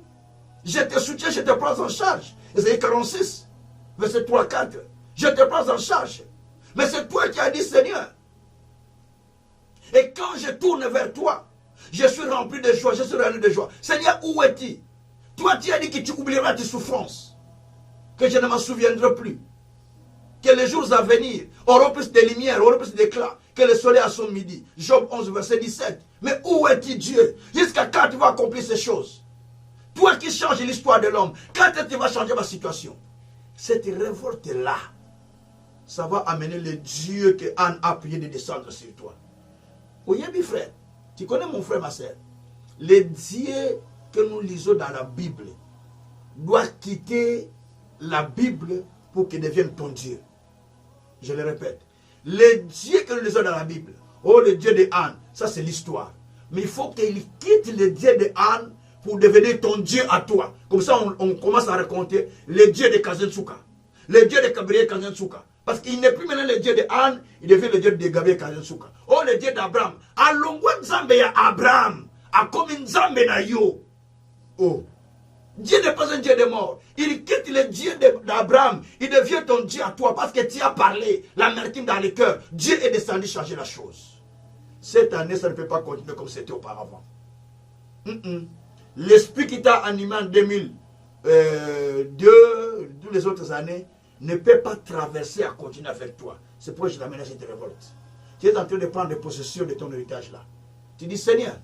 S2: je te soutiens, je te prends en charge. Ésaïe 46, verset 3 à 4. Je te prends en charge. Mais c'est toi qui as dit, Seigneur. Et quand je tourne vers toi, je suis rempli de joie, je suis rempli de joie. Seigneur, où es-tu? Toi, tu as dit que tu oublieras tes souffrances. Que je ne m'en souviendrai plus. Que les jours à venir auront plus de lumière, auront plus d'éclat que le soleil à son midi. Job 11, verset 17. Mais où es-tu, Dieu? Jusqu'à quand tu vas accomplir ces choses? Toi qui changes l'histoire de l'homme, quand tu vas changer ma situation? Cette révolte-là, ça va amener le Dieu que Anne a prié de descendre sur toi. Oui, mes frères, tu connais mon frère, ma soeur? Le Dieu que nous lisons dans la Bible doit quitter la Bible pour qu'il devienne ton Dieu. Je le répète. Le Dieu que nous lisons dans la Bible, oh le Dieu de Anne, ça c'est l'histoire. Mais il faut qu'il quitte le Dieu de Anne pour devenir ton Dieu à toi. Comme ça, on commence à raconter le Dieu de Kazensuka, le Dieu de Gabriel Kazensuka. Parce qu'il n'est plus maintenant le Dieu de Anne, il devient le Dieu de Gabriel Kazensuka. Oh, le Dieu d'Abraham. Alongwa Nzambe ya Abraham. A comme Nzambe na yo. Oh. Dieu n'est pas un Dieu de mort. Il quitte le Dieu d'Abraham. Il devient ton Dieu à toi parce que tu as parlé l'amertume dans le cœur. Dieu est descendu changer la chose. Cette année, ça ne peut pas continuer comme c'était auparavant. L'esprit qui t'a animé en 2002, toutes les autres années, ne peut pas traverser à continuer avec toi. C'est pourquoi je t'amène à cette révolte. Tu es en train de prendre possession de ton héritage là. Tu dis, Seigneur,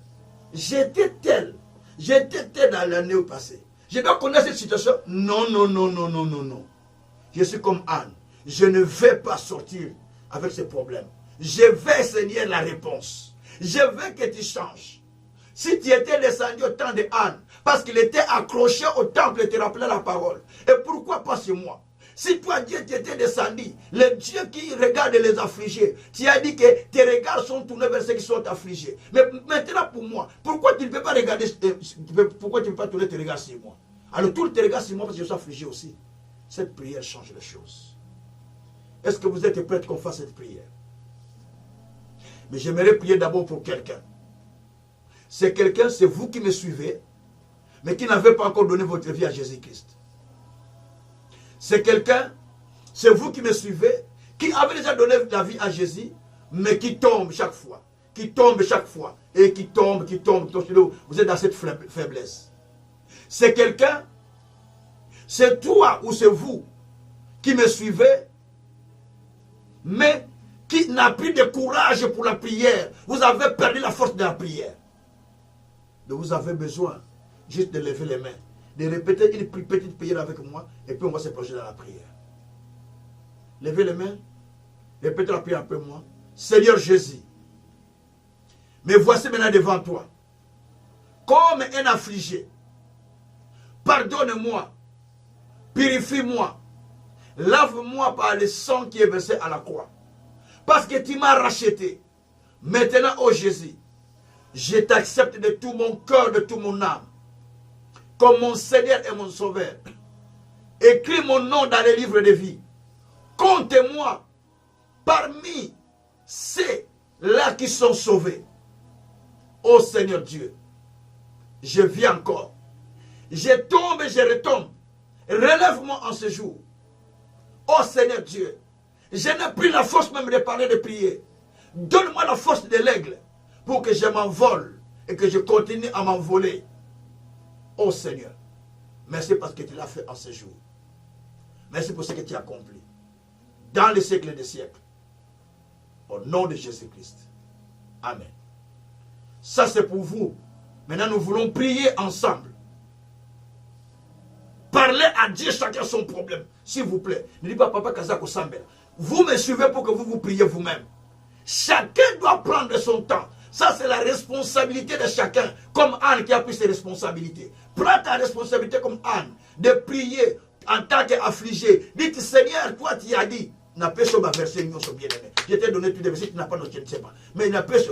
S2: j'étais tel dans l'année passée. Je dois connaître cette situation. Non, non, non, non, non, non, non. Je suis comme Anne. Je ne vais pas sortir avec ces problèmes. Je vais, Seigneur, la réponse. Je veux que tu changes. Si tu étais descendu au temps de Anne, parce qu'il était accroché au temple et te rappelait la parole. Et pourquoi pas sur moi? Si toi, Dieu, tu étais descendu, le Dieu qui regarde les affligés, tu as dit que tes regards sont tournés vers ceux qui sont affligés. Mais maintenant, pour moi, pourquoi tu ne peux pas regarder, pourquoi tu ne peux pas tourner tes regards sur moi? Alors, tourne tes regards sur moi parce que je suis affligé aussi. Cette prière change les choses. Est-ce que vous êtes prêts qu'on fasse cette prière? Mais j'aimerais prier d'abord pour quelqu'un. C'est quelqu'un, c'est vous qui me suivez, mais qui n'avez pas encore donné votre vie à Jésus-Christ. C'est quelqu'un, c'est vous qui me suivez, qui avez déjà donné la vie à Jésus, mais qui tombe chaque fois. Qui tombe chaque fois. Et qui tombe. Vous êtes dans cette faiblesse. C'est quelqu'un, c'est toi ou c'est vous qui me suivez, mais qui n'a plus de courage pour la prière. Vous avez perdu la force de la prière. Donc vous avez besoin juste de lever les mains, de répéter une petite prière avec moi, et puis on va se plonger dans la prière. Levez les mains, répétez la prière après moi. Seigneur Jésus, me voici maintenant devant toi, comme un affligé. Pardonne-moi, purifie-moi, lave-moi par le sang qui est versé à la croix. Parce que tu m'as racheté. Maintenant, oh Jésus, je t'accepte de tout mon cœur, de toute mon âme. comme mon Seigneur et mon Sauveur. Écris mon nom dans les livres de vie. Compte-moi parmi ceux-là qui sont sauvés. Ô Seigneur Dieu, je viens encore. Je tombe et je retombe. Relève-moi en ce jour. Ô Seigneur Dieu, je n'ai plus la force même de parler, de prier. Donne-moi la force de l'aigle pour que je m'envole et que je continue à m'envoler. Ô Seigneur, merci parce que tu l'as fait en ce jour. Merci pour ce que tu as accompli dans les siècles des siècles. Au nom de Jésus-Christ. Amen. Ça c'est pour vous. Maintenant nous voulons prier ensemble. Parlez à Dieu chacun son problème. S'il vous plaît. Ne dites pas Papa Kazako Sambela. Vous me suivez pour que vous priez vous-même. Chacun doit prendre son temps. Ça c'est la responsabilité de chacun. Comme Anne qui a pris ses responsabilités. Prends ta responsabilité comme Anne. De prier en tant qu'affligé. Dites Seigneur, toi tu as dit. Je t'ai donné tous les versets, tu n'as pas d'autre, je ne sais pas. Mais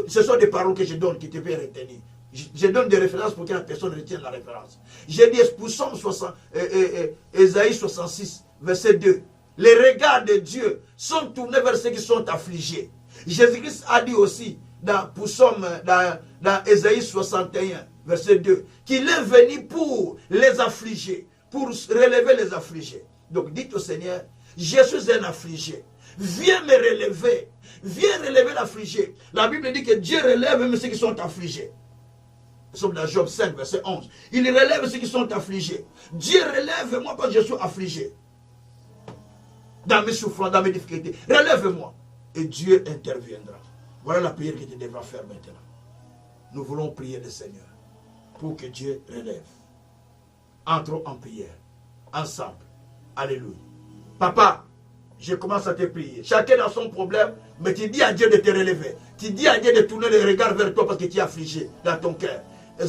S2: ce sont des paroles que je donne qui te peuvent retenir. Je donne des références pour que la personne retienne la référence. J'ai dit Psaume 60, Ésaïe 66, verset 2. Les regards de Dieu sont tournés vers ceux qui sont affligés. Jésus-Christ a dit aussi dans Ésaïe 61, verset 2, qu'il est venu pour les affligés, pour relever les affligés. Donc dites au Seigneur, je suis un affligé. Viens me relever. Viens relever l'affligé. La Bible dit que Dieu relève même ceux qui sont affligés. Nous sommes dans Job 5, verset 11. Il relève ceux qui sont affligés. Dieu relève-moi parce que je suis affligé. Dans mes souffrances, dans mes difficultés. Relève-moi. Et Dieu interviendra. Voilà la prière que tu devras faire maintenant. Nous voulons prier le Seigneur pour que Dieu relève. Entrons en prière. Ensemble. Alléluia. Papa, je commence à te prier. Chacun a son problème, mais tu dis à Dieu de te relever. Tu dis à Dieu de tourner le regard vers toi parce que tu es affligé dans ton cœur. Et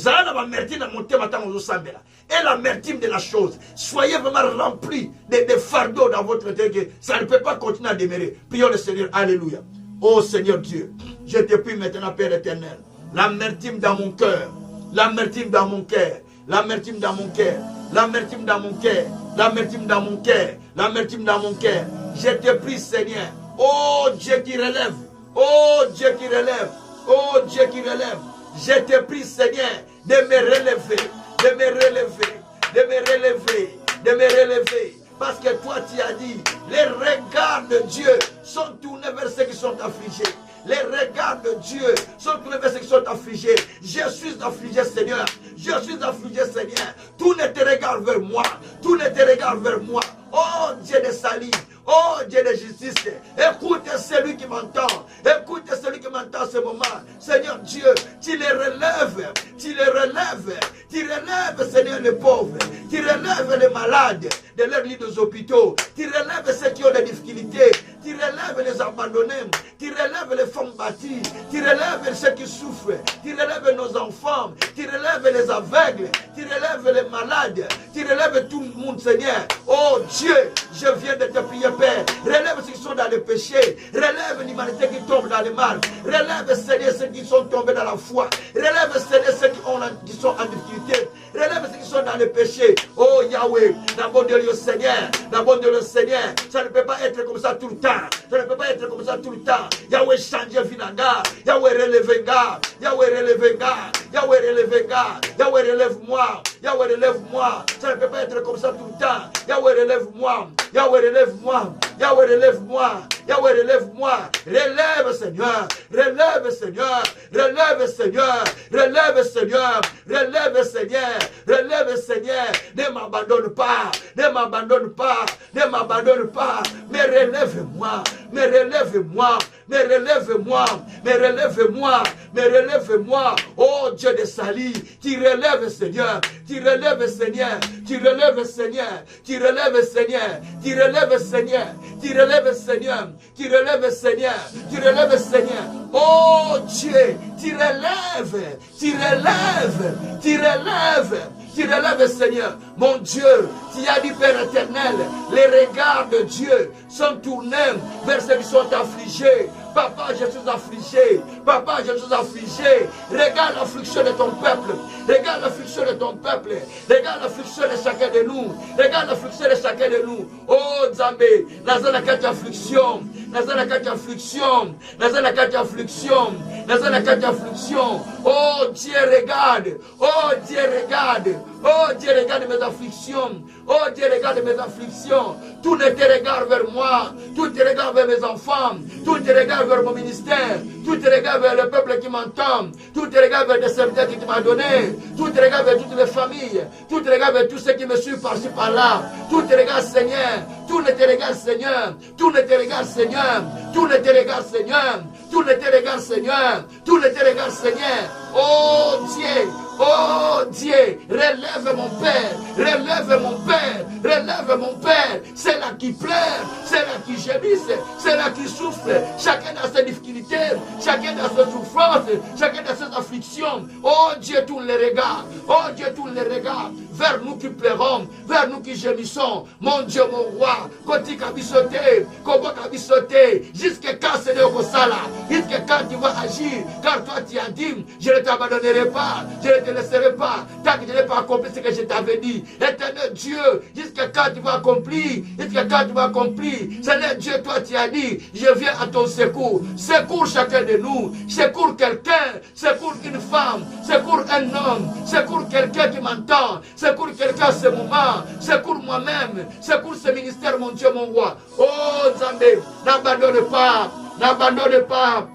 S2: l'amertume de la chose. Soyez vraiment remplis de fardeaux dans votre cœur. Ça ne peut pas continuer à demeurer. Prions le Seigneur. Alléluia. Oh Seigneur Dieu, je te prie maintenant, Père éternel. L'amertume dans mon cœur. L'amertume dans mon cœur. L'amertume dans mon cœur. L'amertume dans mon cœur. L'amertume dans mon cœur. L'amertume dans mon cœur. Je te prie, Seigneur. Oh Dieu qui relève. Oh Dieu qui relève. Oh Dieu qui relève. Je te prie, Seigneur, de me relever. De me relever. De me relever. De me relever. Parce que toi, tu as dit, les regards de Dieu sont tournés vers ceux qui sont affligés. Les regards de Dieu sont tournés vers ceux qui sont affligés. Je suis affligé, Seigneur. Je suis affligé, Seigneur. Tourne tes regards vers moi. Tourne tes regards vers moi. Oh Dieu de salut. Oh Dieu de justice. Écoute celui qui m'entend. Écoute celui qui m'entend en ce moment. Seigneur Dieu, tu les relèves. Tu les relèves. Tu relèves, Seigneur, les pauvres. Tu relèves les malades de leur lit des hôpitaux. Tu relèves ceux qui ont des difficultés. Tu relèves les abandonnés. Tu relèves les femmes battues. Tu relèves ceux qui souffrent. Tu relèves nos enfants. Tu relèves les aveugles. Tu relèves les malades. Tu relèves tout le monde, Seigneur. Oh Dieu, je viens de te prier, Père. Relève ceux qui sont dans le péché. Relève l'humanité qui tombe dans le mal. Relève, Seigneur, ceux qui sont tombés dans la foi. Relève, Seigneur, ceux qui sont en difficulté. Relève ceux qui sont dans le péché. Oh Yahweh, d'abord de le Seigneur. D'abord de le Seigneur. Ça ne peut pas être comme ça tout le temps. Ça ne peut pas être comme ça tout le temps. Yahweh, change Vinanga. Yahweh, relève-nga. Yahweh, relève-nga. Yahweh, relève-nga. Yahweh, relève-moi. Yahweh, relève-moi. Ça ne peut pas être comme ça tout le temps. Yahweh, relève-moi. Yahweh, relève-moi. Yahweh, relève-moi. Yahweh, relève-moi. Relève, Seigneur. Relève, Seigneur. Relève, Seigneur. Relève, Seigneur. Relève, Seigneur. Relève, Seigneur. Ne m'abandonne pas. Ne m'abandonne pas. Ne m'abandonne pas. Mais relève-moi. Mais relève-moi. Mais relève-moi. Mais relève-moi. Mais relève-moi. Oh Dieu de salut. Tu relèves, Seigneur. Tu relèves, Seigneur. Tu relèves, Seigneur. Tu relèves, Seigneur. Tu relèves, Seigneur. Tu relèves, Seigneur. Tu relèves, Seigneur. Tu relèves, Seigneur. Oh Dieu, tu relèves. Tu relèves. Tu relèves. Tu relèves, Seigneur. Mon Dieu, Tu as dit, Père éternel, les regards de Dieu sont tournés vers ceux qui sont affligés. Papa, je suis affligé. Papa, je suis affligé. Regarde l'affliction de ton peuple. Regarde l'affliction de ton peuple. Regarde l'affliction de chacun de nous. Regarde l'affliction de chacun de nous. Oh, Zambé, dans la carte affliction. Dans la carte affliction. Dans la carte affliction. Dans la carte affliction. Oh, Dieu, regarde. Oh, Dieu, regarde. Oh, Dieu, regarde mes afflictions. Oh, Dieu, regarde mes afflictions. Tout ne te regarde vers moi. Tout te regarde vers mes enfants. Tout te regarde vers mon ministère. Tout te regarde vers le peuple qui m'entend. Tout te regarde vers les serviteurs que tu m'as donnés. Tout te regarde vers toutes mes familles. Tout te regarde vers tous ceux qui me suivent par-ci par-là. Tout te regarde, Seigneur. Tout ne te regarde, Seigneur. Tout ne te regarde, Seigneur. Tout ne te regarde, Seigneur. Tout ne te regarde, Seigneur. Tout ne te regarde, Seigneur. Oh Dieu. Oh Dieu, relève mon Père, relève mon Père, relève mon Père. C'est là qui pleure, c'est là qui gémisse, c'est là qui souffre. Chacun a ses difficultés, chacun a ses souffrances, chacun a ses afflictions. Oh Dieu, tous les regards, oh Dieu, tous les regards vers nous qui pleurons, vers nous qui gémissons. Mon Dieu, mon roi, Koti Kabisote, Kobo Kabisote, jusqu'à quand Seigneur Kosala, jusqu'à quand tu vas agir, car toi tu as dit, je ne t'abandonnerai pas, je ne te laisserai pas, tant que je n'ai pas accompli ce que je t'avais dit. Éternel Dieu, jusqu'à quand tu vas accomplir, jusqu'à quand tu vas accomplir. Seigneur Dieu, toi tu as dit, je viens à ton secours. Secours chacun de nous, secours quelqu'un, secours une femme, secours un homme, secours quelqu'un qui m'entend, secours quelqu'un à ce moment, secours moi-même, secours ce ministère, mon Dieu, mon roi. Oh Zambé, n'abandonne pas, n'abandonne pas,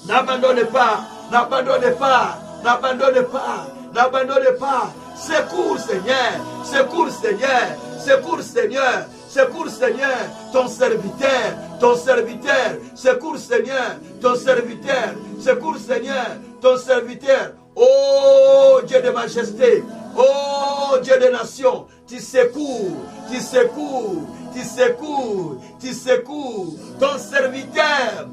S2: n'abandonne pas, n'abandonne pas, n'abandonne pas, n'abandonne pas. Secours Seigneur, secours Seigneur, secours Seigneur, secours Seigneur, ton serviteur, secours Seigneur, ton serviteur, secours Seigneur, ton serviteur. Oh Dieu de majesté, oh Dieu de nation, tu secours, tu secours, tu secours, tu secours, ton serviteur,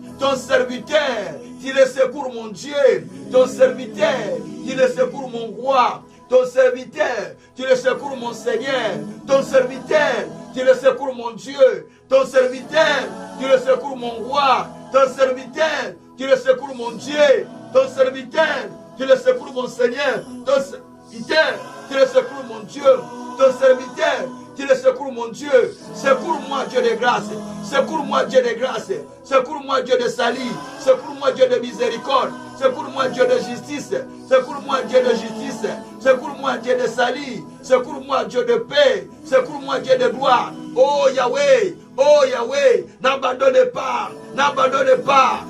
S2: tu le secours mon Dieu, ton serviteur, tu le secours mon roi, ton serviteur, tu le secours mon Seigneur, ton serviteur, tu le secours mon Dieu, ton serviteur, tu le secours mon roi, ton serviteur, tu le secours mon Dieu, ton serviteur, tu le secours mon Seigneur, ton serviteur, tu le secours mon Dieu, ton serviteur, tu le secours mon Dieu, secours-moi Dieu de grâce, secours-moi Dieu de grâce, secours-moi Dieu de salut, secours-moi Dieu de miséricorde, secours-moi Dieu de justice, secours-moi Dieu de justice, secours-moi Dieu de salut, secours-moi Dieu de paix, secours-moi Dieu de gloire. Oh Yahweh, oh Yahweh, n'abandonne pas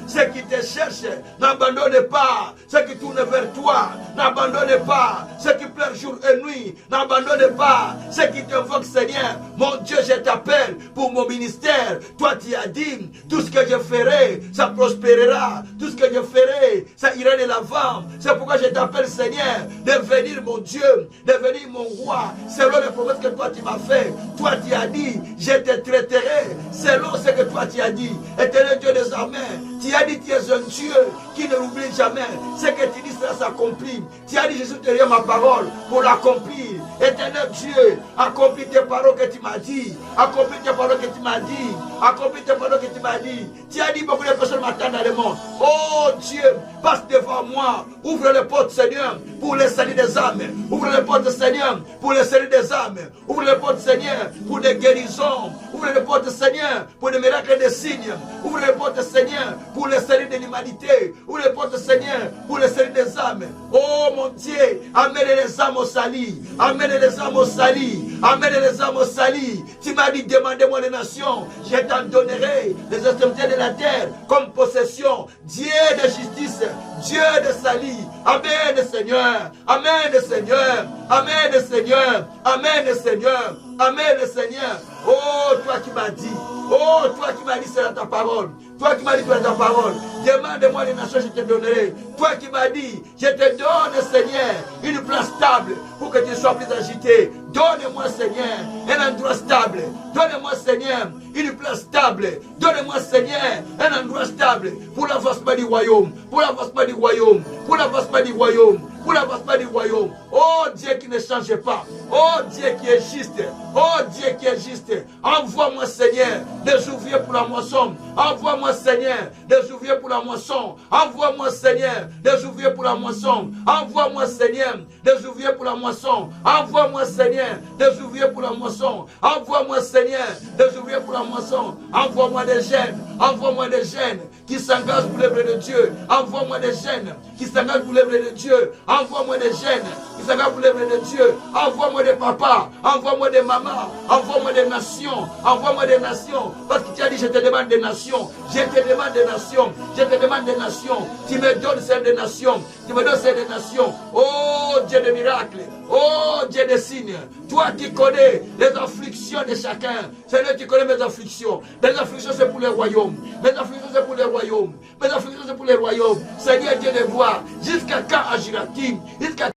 S2: ceux qui te cherchent, n'abandonne pas ceux qui tournent vers toi, n'abandonne pas ceux qui pleurent jour et nuit, n'abandonne pas ceux qui t'invoquent Seigneur. Mon Dieu, je t'appelle pour mon ministère. Toi tu as dit, tout ce que je ferai, ça prospérera, tout ce que je ferai, ça ira de l'avant. C'est pourquoi je t'appelle Seigneur, de venir mon Dieu, de venir mon roi, selon les promesses que toi tu m'as fait. Toi tu as dit, je te traiterai selon ce que toi tu as dit. Éternel Dieu des armées, tu as dit tu es un Dieu qui ne l'oublie jamais. Ce que tu dis cela s'accomplit. Tu as dit je soutiendrai ma parole pour l'accomplir. Éternel Dieu, accomplis tes paroles que tu m'as dit. Accomplis tes paroles que tu m'as dit. Accomplis tes paroles que tu m'as dit. Tu as dit beaucoup de personnes m'attendent dans le monde. Oh Dieu, passe devant moi. Ouvre les portes Seigneur pour le salut des âmes. Ouvre les portes Seigneur pour le salut des âmes. Ouvre les portes Seigneur pour des guérisons. Ouvre les portes Seigneur pour des miracles et des signes. Ouvre les portes Seigneur pour le salut de l'humanité. Ouvre les portes Seigneur pour le salut des âmes. Oh mon Dieu, amène les âmes au salut. Amène les âmes au salut. Amène les âmes au salut. Tu m'as dit demandez-moi les nations, je t'en donnerai les extrémités de la terre comme possession. Dieu de justice, Dieu de salut. Amen Seigneur. Amen Seigneur. Amen Seigneur. Amen Seigneur. Amen Seigneur. Oh toi qui m'as dit, oh toi qui m'as dit c'est dans ta parole. Toi qui m'as dit c'est dans ta parole. Demande-moi les nations, je te donnerai. Toi qui m'as dit, je te donne Seigneur une place stable pour que tu sois plus agité. Donne-moi Seigneur un endroit stable. Donne-moi Seigneur une place stable. Donne-moi Seigneur un endroit stable pour l'avancement du royaume. Pour l'avancement du royaume. Pour l'avancement du royaume. pour l'avancement du royaume. Oh Dieu qui ne change pas. Oh Dieu qui est juste. Oh Dieu qui est juste. Envoie-moi Seigneur des ouvriers pour la moisson. Envoie-moi Seigneur des ouvriers pour la moisson. Envoie-moi Seigneur des ouvriers pour la moisson. Envoie-moi Seigneur des ouvriers pour la moisson. Envoie-moi Seigneur des ouvriers pour la moisson. Envoie-moi Seigneur des ouvriers pour la moisson. Envoie-moi des jeunes. Envoie-moi des jeunes qui s'engagent pour l'œuvre de Dieu. Envoie-moi des jeunes qui s'engagent pour l'œuvre de Dieu. Envoie-moi des jeunes qui s'engagent pour l'œuvre de Dieu. Envoie-moi des papas. Envoie-moi des mamans. Envoie-moi des nations. Envoie-moi des nations. Parce que tu as dit, je te demande des nations. Je te demande des nations. Je te demande des nations. Tu me donnes celles des nations. Tu me donnes celles des nations. Oh Dieu de miracles. Oh Dieu de signes. Toi qui connais les afflictions de chacun. Seigneur, tu connais mes afflictions. Mes afflictions, c'est pour les royaumes. Mes afflictions, c'est pour les royaumes. Mes afflictions, c'est pour les royaumes. Seigneur Dieu de gloire. Jusqu'à quand agira-t-il? Jusqu'à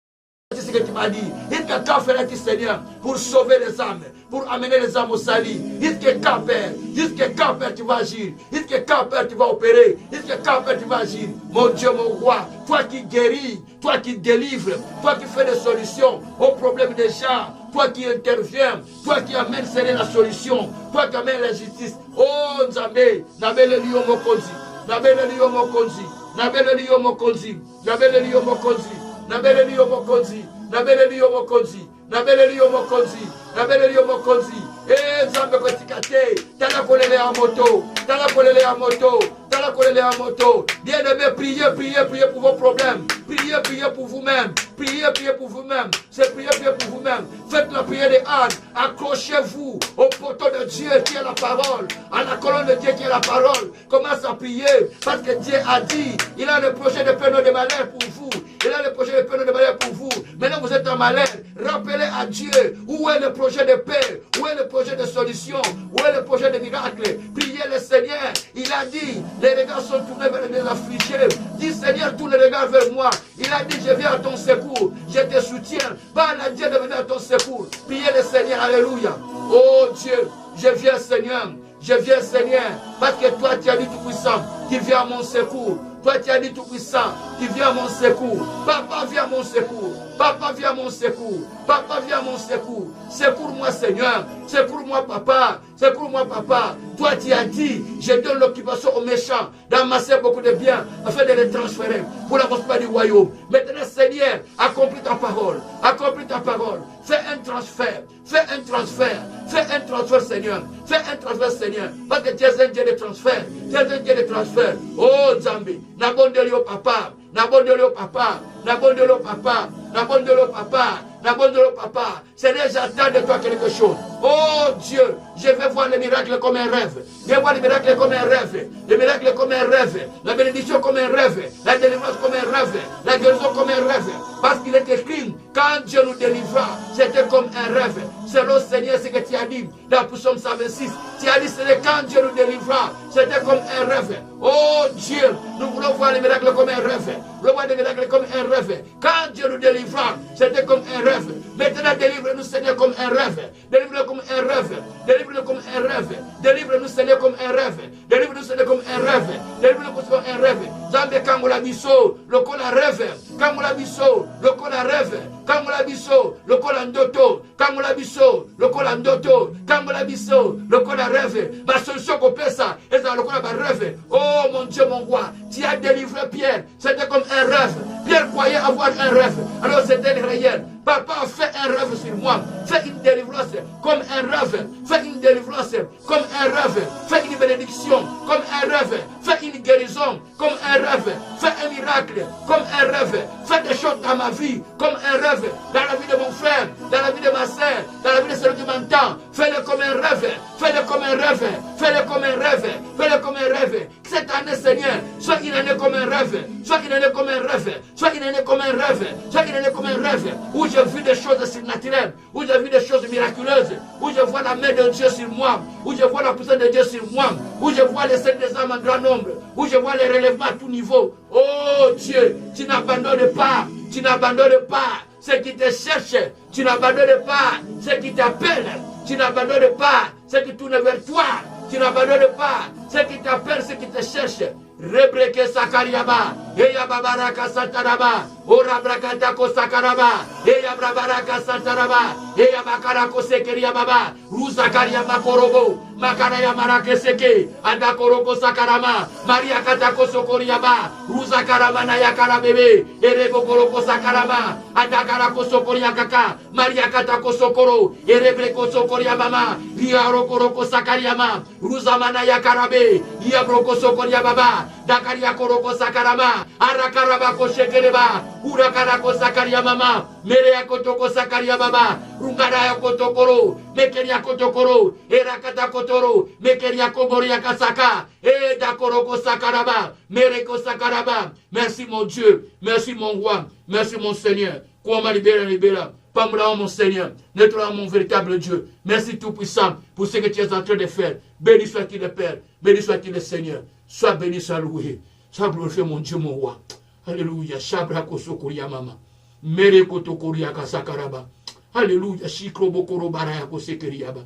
S2: c'est ce que tu m'as dit. Jusqu'à quand feras-tu, Seigneur, pour sauver les âmes, pour amener les âmes au salut? Jusqu'à quand, Père? Jusqu'à quand, Père, tu vas agir? Jusqu'à quand, Père, tu vas opérer? Jusqu'à quand, Père, tu vas agir? Mon Dieu, mon roi, toi qui guéris, toi qui délivres, toi qui fais des solutions aux problèmes des gens, toi qui interviens, toi qui amènes, Seigneur, la solution, toi qui amènes la justice. Oh, Nzambe, Nabele Liyo Mokonzi, Nabele Liyo Mokonzi, Nabele Liyo Mokonzi, Nabele Liyo Mokonzi. Nabele liyo mokonzi, nabele liyo mokonzi, nabele liyo mokonzi, nabele liyo mokonzi. Eh, Nzambe kotikate, tala kolele à moto, tala kolele à moto, tala kolele à moto. Bien-aimé, priez, priez, priez pour vos problèmes. Priez, priez pour vous-même. Priez, priez pour vous-même. C'est prier, priez pour vous-même. Faites la prière de Anne. Accrochez-vous au poteau de Dieu qui est la parole, à la colonne de Dieu qui est la parole. Commence à prier parce que Dieu a dit, il a le projet de peine de malheur pour vous. Il a le projet de peine de malheur pour vous. Maintenant vous êtes en malheur. Rappelez à Dieu où est le projet de paix, où est le projet de solution, où est le projet de miracle. Priez le Seigneur. Il a dit, les regards sont tournés vers les affligés. Dis Seigneur, tourne les regards vers moi. Il a dit, je viens à ton secours. Je te soutiens. Parle à Dieu de venir à ton secours. Priez le Seigneur. Alléluia. Oh Dieu, je viens Seigneur. Je viens Seigneur. Parce que toi tu as dit tout puissant. Tu viens à mon secours. Toi tu as dit tout puissant. Tu viens à mon secours. Papa viens à mon secours. Papa viens à mon secours. Papa viens à mon secours. Secours-moi Seigneur. Secours-moi Papa. Secours-moi Papa. Toi tu as dit, je donne l'occupation aux méchants d'amasser beaucoup de biens afin de les transférer pour l'avancement du royaume. Maintenant Seigneur, accomplis ta parole. Accomplis ta parole. Fais un transfert. Fais un transfert. Fais un transfert Seigneur. Fais un transfert Seigneur. Parce que tu es un Dieu de transfert. Tu es un Dieu de transfert. Oh Nzambe. Nabondeli au Papa. Nabondeli au Papa. Nabondeli au Papa. Nabondeli au Papa. Nabondeli au Papa. Seigneur, j'attends de toi quelque chose. Oh Dieu, je vais voir les miracles comme un rêve. Je vais voir les miracles comme un rêve. Les miracles comme un rêve. La bénédiction comme un rêve. La délivrance comme un rêve. La guérison comme un rêve. Parce qu'il est écrit, quand Dieu nous délivra, c'était comme un rêve. Selon Seigneur, ce que tu as dit dans Psaume 126. Tu as dit, c'est quand Dieu nous délivra, c'était comme un rêve. Oh Dieu, nous voulons voir les miracles comme un rêve. Nous voulons voir les miracles comme un rêve. Quand Dieu nous délivra, c'était comme un rêve. Maintenant, délivre-nous Seigneur comme un rêve. Délivre-nous comme un rêve. Délivre-nous comme un rêve. Délivre-nous Seigneur comme un rêve. Délivre-nous Seigneur comme un rêve. Délivre-nous comme un rêve. Zambe kangola biso, lokola rêve. Kangola biso, lokola rêve. Kangola biso, lokola ndoto. Kangola biso, lokola ndoto. Kangola biso, lokola rêve. Ma solution qu'on peut ça, et ça lokola ba rêve. Oh mon Dieu, mon roi, tu as délivré Pierre. C'était comme un rêve. Pierre croyait avoir un rêve. Alors c'était réel. Papa, fais un rêve sur moi. Fais une délivrance comme un rêve. Fais une délivrance comme un rêve. Fais une bénédiction comme un rêve. Fais une guérison comme un rêve. Fais un miracle comme un rêve. Fais des choses dans ma vie comme un rêve. Dans la vie de mon frère, dans la vie de ma soeur, dans la vie de celui qui m'entend. Fais-le comme un rêve. Fais-le comme un rêve. Fais-le comme un rêve. Fais-le comme un rêve. Cette année, Seigneur, soit une année comme un rêve. Soit une année comme un rêve. Soit une année comme un rêve. Soit une année comme un rêve. Où j'ai vu des choses surnaturelles, où j'ai vu des choses miraculeuses, où je vois la main de Dieu sur moi, où je vois la puissance de Dieu sur moi, où je vois les scènes des âmes en grand nombre, où je vois les relèvements à tout niveau. Oh Dieu, tu n'abandonnes pas, tu n'abandonnes pas ceux qui te cherchent, tu n'abandonnes pas ceux qui t'appellent, tu n'abandonnes pas ceux qui tournent vers toi, tu n'abandonnes pas ceux qui t'appellent, ceux qui te cherchent. Rebreke sakariaba. Eya babaraka sataraba. Ora brakatako sakaraba. Eya brabaraka sataraba. Eya bakarako sekeria baba. Ruzakaria makorobo. Makaraya marake seke. Adakoroko sakarama. Maria katako sokoriaba. Ruzakarama na yakara bebe. Erebo koroko sakarama. Adakarako sokoria kaka. Maria katako sokoro. Erebreko sokoria mama. Riaro koroko sakariama. Ruzamana yakarabe. Iabroko sokoria baba. Dakaria koroko sakarama. Arakaraba koshekereba. Urakarako sakaria mama. Merea kotoko sakaria baba. Rungaraya kotokoro. Mekeria kotokoro. Erakata kotoro. Mekeria koboria kasaka. Eda koroko sakaraba. Mereko sakaraba. Merci mon Dieu. Merci mon roi. Merci mon Seigneur. Kouama libéra. Pamela, mon Seigneur, nettoie mon véritable Dieu. Merci Tout-Puissant pour ce que tu es en train de faire. Béni soit-il le Père, béni soit-il le Seigneur. Sois béni, sois loué. Sois glorifié, mon Dieu, mon roi. Alléluia. Shabra kosokoria mama. Mere kotokoria kasakaraba. Alléluia. Shikro bokoro baraya kosekeriaba.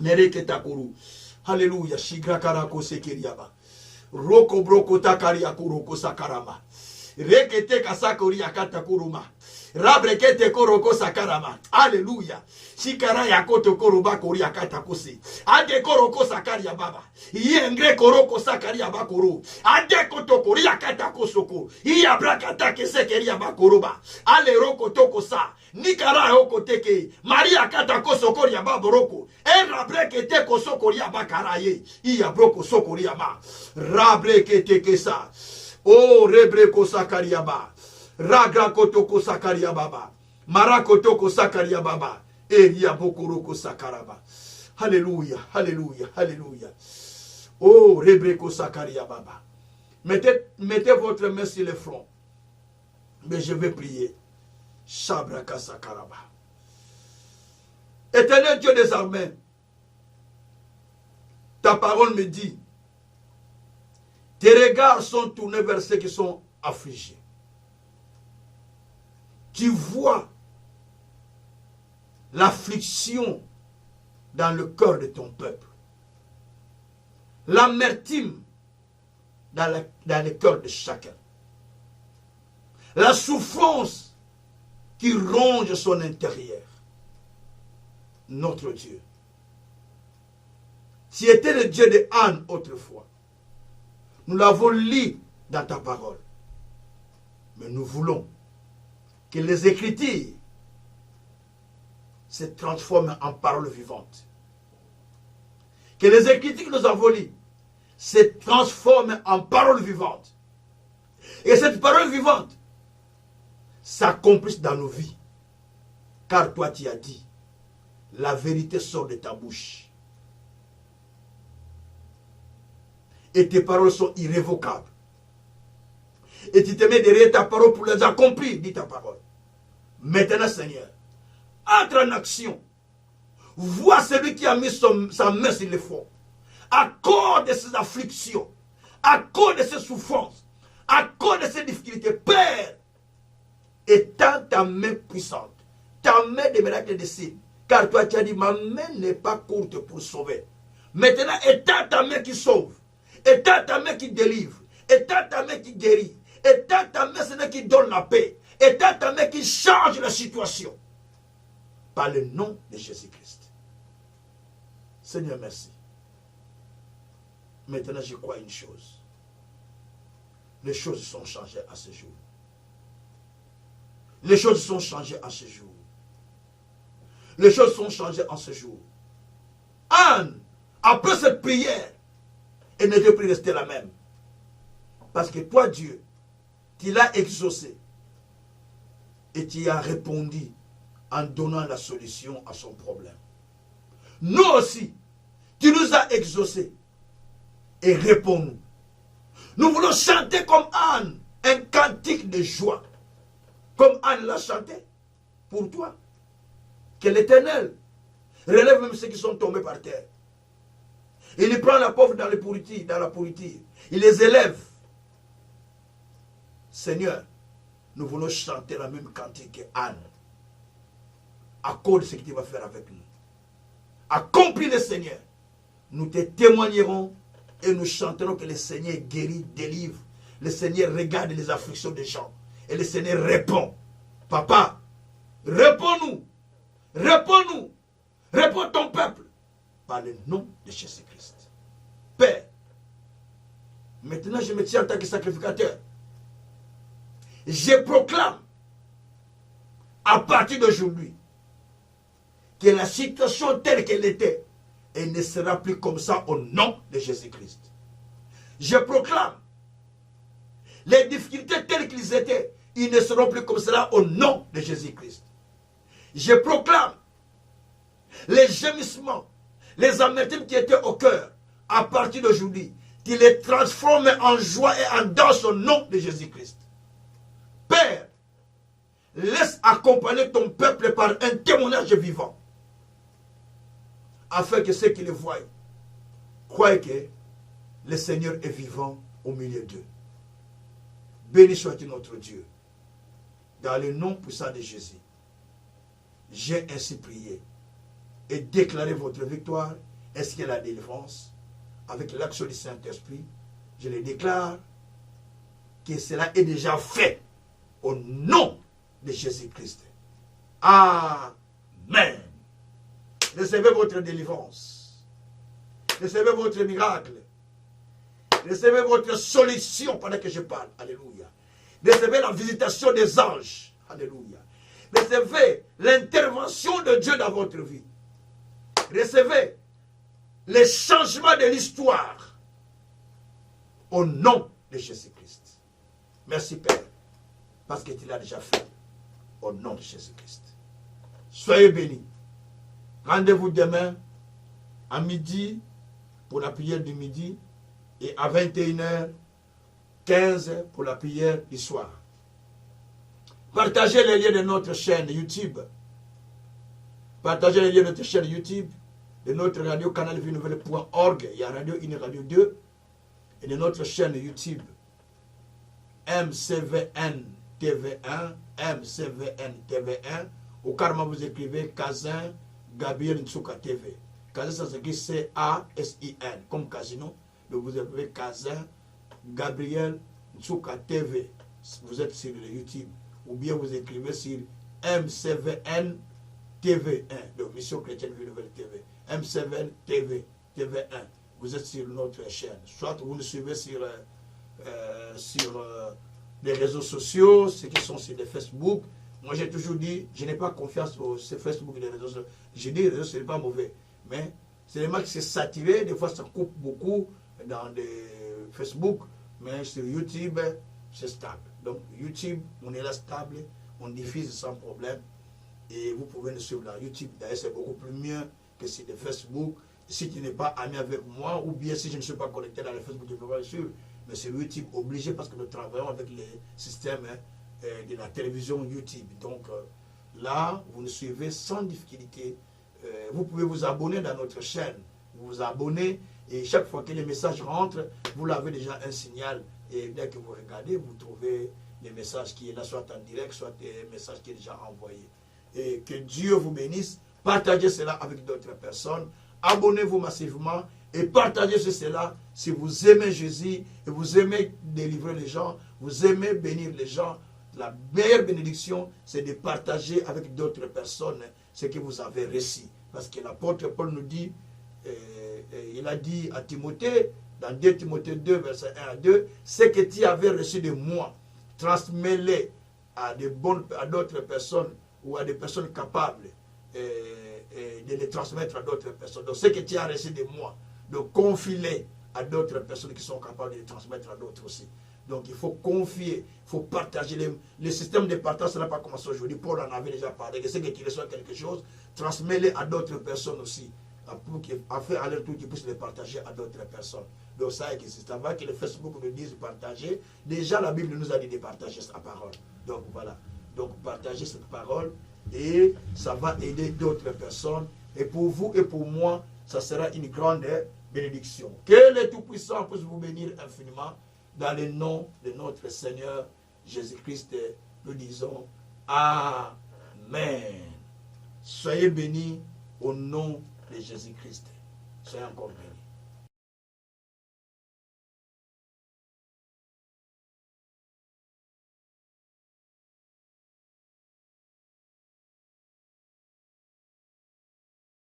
S2: Mere ketakuru. Alléluia. Shigra karako sekeriaba. Roko broko takaria kuroko sakarama. Rekete kasakoria katakuruma. Rabrekete koroko sakarama. Alléluia. Shikara yakoto koroba koria katakose. Ade koroko sakaria baba. Yengre koroko sakaria bakoro. Ade koto koria katakosoko. Iya brakata kesekeria bakoroba. Ale roko toko sa. Nikara hoko teke. Maria katakoso koria baboroko. Rabrekete kosokoria bakaraye. Iya broko sokoria ma. Rabrekete kesa. Oh, rebreko sakaria ba. Ragra kotoko sakaria baba. Marakotoko sakaria baba. Eria bokoroko sakaraba. Alléluia, alléluia, alléluia. Oh, rebreko sakaria baba. Mettez votre main sur le front. Mais je vais prier. Shabraka sakaraba. Éternel Dieu des armées, ta parole me dit, tes regards sont tournés vers ceux qui sont affligés. Tu vois l'affliction dans le cœur de ton peuple. L'amertume dans le cœur de chacun. La souffrance qui ronge son intérieur. Notre Dieu. Tu étais le Dieu de Anne autrefois. Nous l'avons lu dans ta parole. Mais nous voulons que les Écritures se transforment en paroles vivantes. Que les Écritures que nous avons lues se transforment en paroles vivantes. Et cette parole vivante s'accomplisse dans nos vies. Car toi tu as dit, la vérité sort de ta bouche. Et tes paroles sont irrévocables. Et tu te mets derrière ta parole pour les accomplir, dit ta parole. Maintenant, Seigneur, entre en action. Vois celui qui a mis sa main sur le front. À cause de ses afflictions, à cause de ses souffrances, à cause de ses difficultés, Père, étends ta main puissante, ta main de miracles et de signes. Car toi, tu as dit, ma main n'est pas courte pour sauver. Maintenant, étends ta main qui sauve. Étends ta main qui délivre. Étends ta main qui guérit. Étends ta main, c'est qui donne la paix. Étends ta main qui change la situation. Par le nom de Jésus-Christ. Seigneur, merci. Maintenant, je crois une chose. Les choses sont changées à ce jour. Les choses sont changées à ce jour. Les choses sont changées en ce jour. Anne, après cette prière, elle n'était plus restée la même. Parce que toi, Dieu, tu l'as exaucé. Et tu as répondu en donnant la solution à son problème. Nous aussi, tu nous as exaucés. Et réponds-nous. Nous voulons chanter comme Anne, un cantique de joie. Comme Anne l'a chanté pour toi. Que l'Éternel relève même ceux qui sont tombés par terre. Il prend la pauvre dans la pourriture. Il les élève. Seigneur, nous voulons chanter la même cantique que Anne. À cause de ce que tu vas faire avec nous. Accomplis le Seigneur. Nous te témoignerons et nous chanterons que le Seigneur guérit, délivre. Le Seigneur regarde les afflictions des gens. Et le Seigneur répond. Papa, réponds-nous. Réponds-nous. Réponds ton peuple. Par le nom de Jésus-Christ. Père, maintenant je me tiens en tant que sacrificateur. Je proclame à partir d'aujourd'hui que la situation telle qu'elle était, elle ne sera plus comme ça au nom de Jésus-Christ. Je proclame les difficultés telles qu'ils étaient, ils ne seront plus comme cela au nom de Jésus-Christ. Je proclame les gémissements, les amertumes qui étaient au cœur, à partir d'aujourd'hui, qu'il les transforme en joie et en danse au nom de Jésus-Christ. Père, laisse accompagner ton peuple par un témoignage vivant, afin que ceux qui le voient croient que le Seigneur est vivant au milieu d'eux. Béni soit-il notre Dieu. Dans le nom puissant de Jésus, j'ai ainsi prié et déclaré votre victoire. Est-ce qu'il y a la délivrance? Avec l'action du Saint-Esprit, je le déclare que cela est déjà fait au nom de Jésus-Christ. Amen. Recevez votre délivrance. Recevez votre miracle. Recevez votre solution pendant que je parle. Alléluia. Recevez la visitation des anges. Alléluia. Recevez l'intervention de Dieu dans votre vie. Recevez les changements de l'histoire au nom de Jésus-Christ. Merci Père, parce que tu l'as déjà fait au nom de Jésus-Christ. Soyez bénis. Rendez-vous demain à midi pour la prière du midi et à 21h15 pour la prière du soir. Partagez les liens de notre chaîne YouTube. Partagez les liens de notre chaîne YouTube, de notre radio canal vienouvelle.org. Il y a Radio 1 Radio 2. Et de notre chaîne YouTube MCVN TV1. MCVN TV1. Au karma vous écrivez Kazin Gabriel Ntsuka TV. Kazin ça s'écrit C-A-S-I-N comme casino. Donc vous écrivez Kazin Gabriel Ntsuka TV. Vous êtes sur le YouTube. Ou bien vous écrivez sur MCVN TV1. Donc Mission Chrétienne Vie Nouvelle TV. M7 TV, TV1. Vous êtes sur notre chaîne. Soit vous nous suivez sur les réseaux sociaux, ceux qui sont sur les Facebook. Moi j'ai toujours dit, je n'ai pas confiance aux Facebook et les réseaux sociaux. Je dis, les réseaux sociaux, ce n'est pas mauvais. Mais c'est le match qui s'est saturé, des fois ça coupe beaucoup dans les Facebook. Mais sur YouTube, c'est stable. Donc YouTube, on est là stable, on diffuse sans problème. Et vous pouvez nous suivre dans YouTube. D'ailleurs, c'est beaucoup plus mieux que sur le Facebook. Si tu n'es pas ami avec moi, ou bien si je ne suis pas connecté dans le Facebook, tu ne peux pas le suivre. Mais c'est YouTube obligé parce que nous travaillons avec les systèmes de la télévision YouTube. Donc là, vous nous suivez sans difficulté. Vous pouvez vous abonner dans notre chaîne. Vous vous abonnez et chaque fois que les messages rentrent, vous avez déjà un signal. Et dès que vous regardez, vous trouvez les messages qui est là, soit en direct, soit des messages qui est déjà envoyé. Et que Dieu vous bénisse. Partagez cela avec d'autres personnes. Abonnez-vous massivement et partagez cela si vous aimez Jésus et vous aimez délivrer les gens, vous aimez bénir les gens. La meilleure bénédiction, c'est de partager avec d'autres personnes ce que vous avez reçu. Parce que l'apôtre Paul nous dit, il a dit à Timothée, dans 2 Timothée 2, verset 1 à 2, ce que tu avais reçu de moi, transmets-les à d'autres personnes ou à des personnes capables de les transmettre à d'autres personnes. Donc ce que tu as reçu de moi, de confie-les à d'autres personnes qui sont capables de les transmettre à d'autres aussi. Donc il faut confier, il faut partager. Le système de partage, ça n'a pas commencé aujourd'hui. Paul en avait déjà parlé. Que ce que tu reçois quelque chose, transmets-les à d'autres personnes aussi. Afin à leur tour qu'ils puissent les partager à d'autres personnes. Donc ça existe. Avant que le Facebook nous dise partager, déjà la Bible nous a dit de partager sa parole. Donc voilà. Donc partagez cette parole et ça va aider d'autres personnes. Et pour vous et pour moi, ça sera une grande bénédiction. Que le Tout-Puissant puisse vous bénir infiniment. Dans le nom de notre Seigneur Jésus-Christ, nous disons Amen. Soyez bénis au nom de Jésus-Christ. Soyez encore bénis.